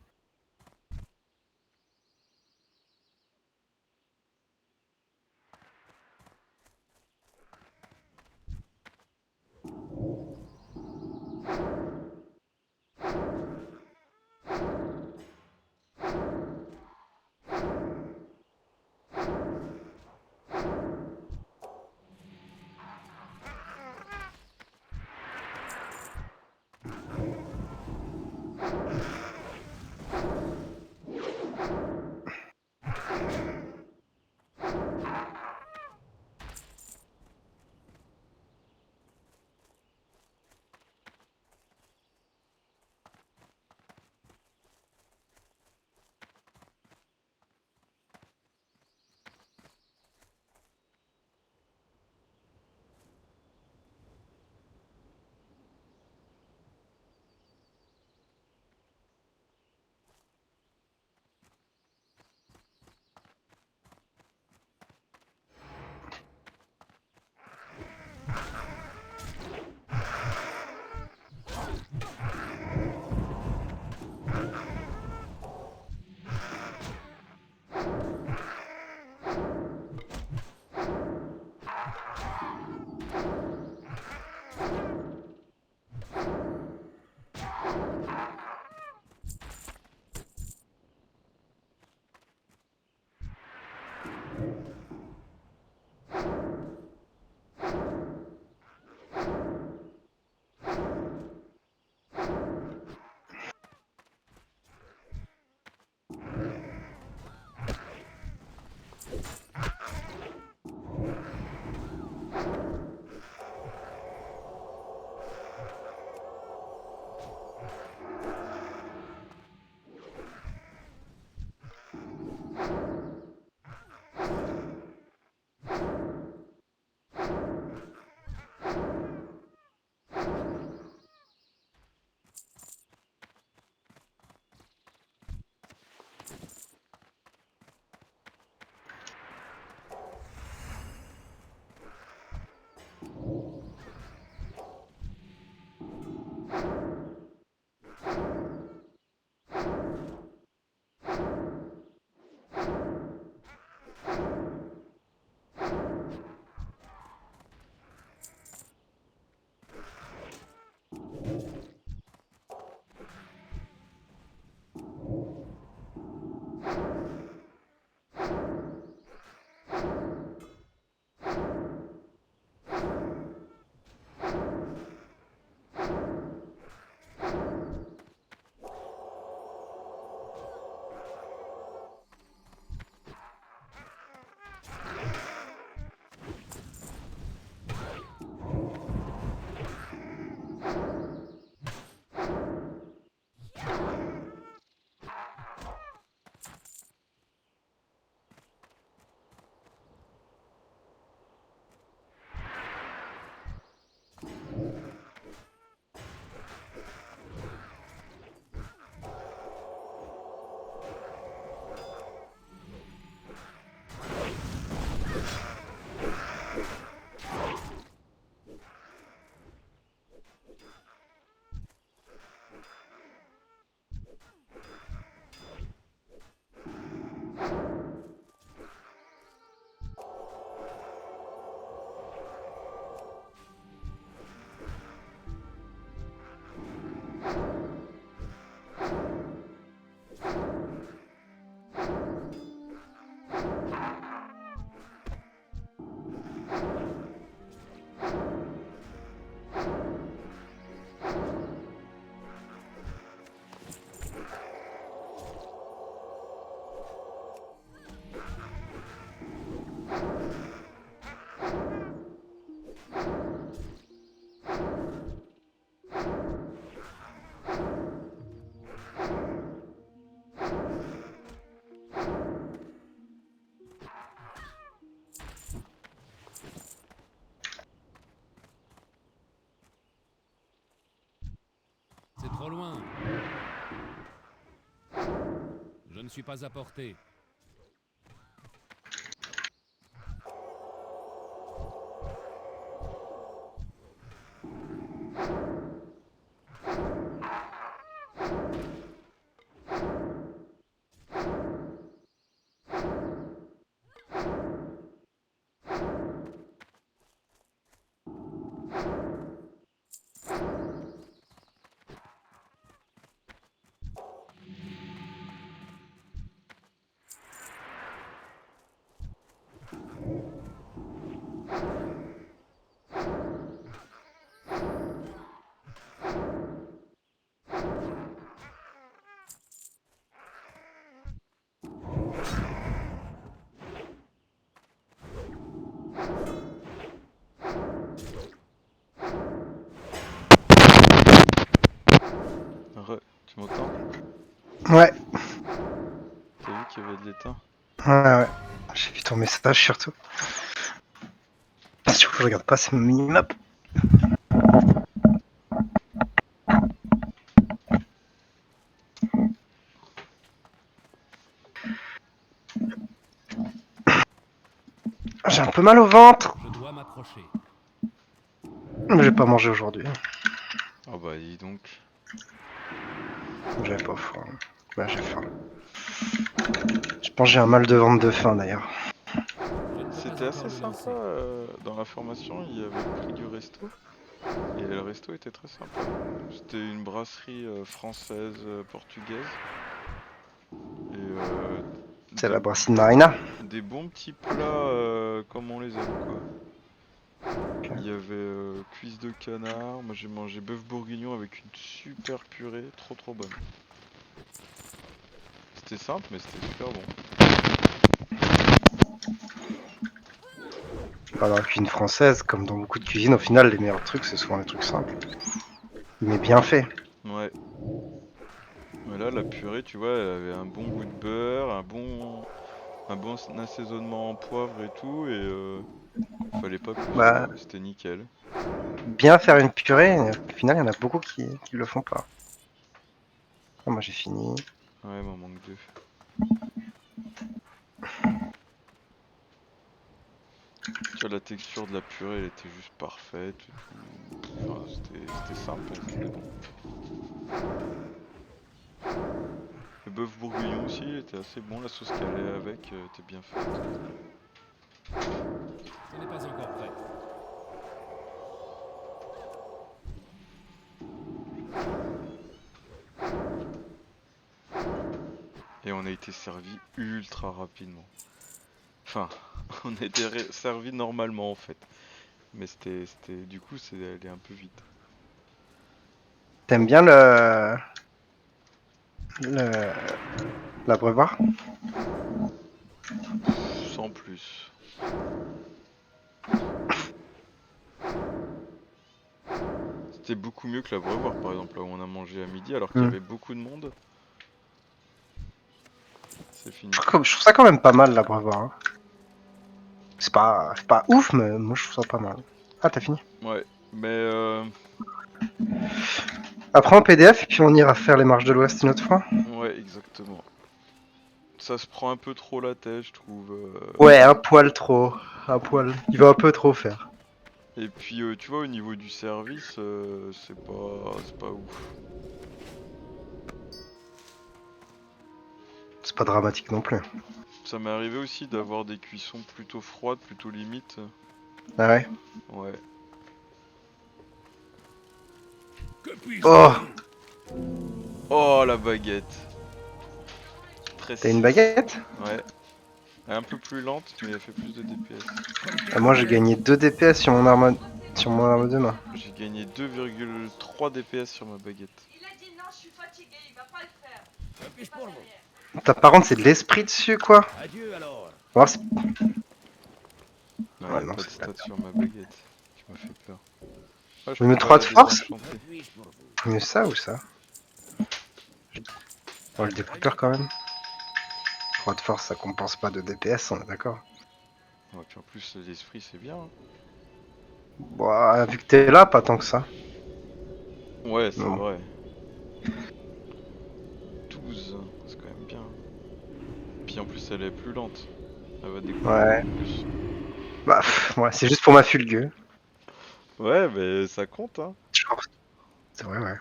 C'est trop loin. Je ne suis pas à portée. hein. Ouais. J'ai vu ton message surtout. Surtout que je regarde pas, c'est mon minimap. J'ai un peu mal au ventre. Je dois m'approcher. Mais j'ai pas mangé aujourd'hui. Oh bah dis donc. J'avais pas faim. Là j'ai faim. Je pense que j'ai un mal de ventre de faim d'ailleurs. Je ne peux C'était pas assez encore le sympa lancer. dans la formation, il y avait le prix du resto. Et le resto était très sympa. C'était une brasserie française, portugaise. Et C'est des, la brasserie de Marina. des bons petits plats comme on les aime quoi. Il y avait cuisse de canard, moi j'ai mangé bœuf bourguignon avec une super purée, trop bonne. C'était simple mais c'était super bon. Pas dans la cuisine française, comme dans beaucoup de cuisines, au final, les meilleurs trucs, c'est souvent les trucs simples. Mais bien fait. Ouais. Mais là la purée tu vois elle avait un bon goût de beurre, un bon assaisonnement en poivre et tout et fallait pas plus Bah, quoi, c'était nickel. bien faire une purée, au final, il y en a beaucoup qui le font pas. Ah, moi j'ai fini. Ouais il m'en manque deux. Tu vois la texture de la purée elle était juste parfaite et tout. Enfin c'était simple mais c'était bon. Le bœuf bourguignon aussi il était assez bon, la sauce qu'elle allait avec était bien faite. Ce n'est pas encore prêt. Et on a été servi ultra rapidement. Enfin, on a été servi normalement en fait. Mais du coup c'est allé un peu vite. T'aimes bien le l'abreuvoir? Sans plus. C'était beaucoup mieux que l'abreuvoir par exemple, là où on a mangé à midi alors qu'il y Hmm. avait beaucoup de monde. C'est fini. Je trouve ça quand même pas mal l'abreuvoir. Hein. C'est pas ouf, mais moi je trouve ça pas mal. Ah, t'as fini? Ouais, mais Après en PDF, et puis on ira faire les marches de l'Ouest une autre fois. ouais exactement. Ça se prend un peu trop la tête je trouve. Ouais, un poil trop. Un poil. Il va un peu trop faire. Et puis tu vois au niveau du service c'est pas ouf. C'est pas dramatique non plus. Ça m'est arrivé aussi d'avoir des cuissons plutôt froides, plutôt limite. Ah ouais? Ouais. Que puis-je Oh! Oh la baguette. Très T'as une stylé. baguette? Ouais. Elle est un peu plus lente mais elle fait plus de DPS. Ah, moi j'ai gagné 2 DPS sur mon arme de main. J'ai gagné 2,3 DPS sur ma baguette. Il a dit non, je suis fatigué, il va pas le faire. Que puis-je pour vous? Par contre, c'est de l'esprit dessus quoi. Adieu alors. On va voir si- Non, Ouais, y a non, pas de c'est pas stats sur ma baguette. Tu m'as fait peur. Ah, je Mais peux 3 pas de la force? désenchanter. Que puis-je pour vous? Mieux ça ou ça? Oh, le découpeur quand même. 3 de force, ça compense pas de DPS, on est d'accord. Ouais, puis en plus l'esprit c'est bien. Hein. Bon, vu que t'es là, pas tant que ça. Ouais, c'est Non. vrai. 12, c'est quand même bien. Puis en plus elle est plus lente. Elle va découper Ouais. beaucoup plus. Bah, ouais, c'est juste pour ma fulgue. Ouais, mais ça compte hein. C'est vrai, ouais.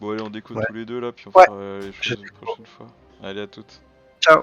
Bon allez on décode Ouais. tous les deux là puis on Ouais. fera les Je- choses une prochaine fois. Allez à toutes. Ciao.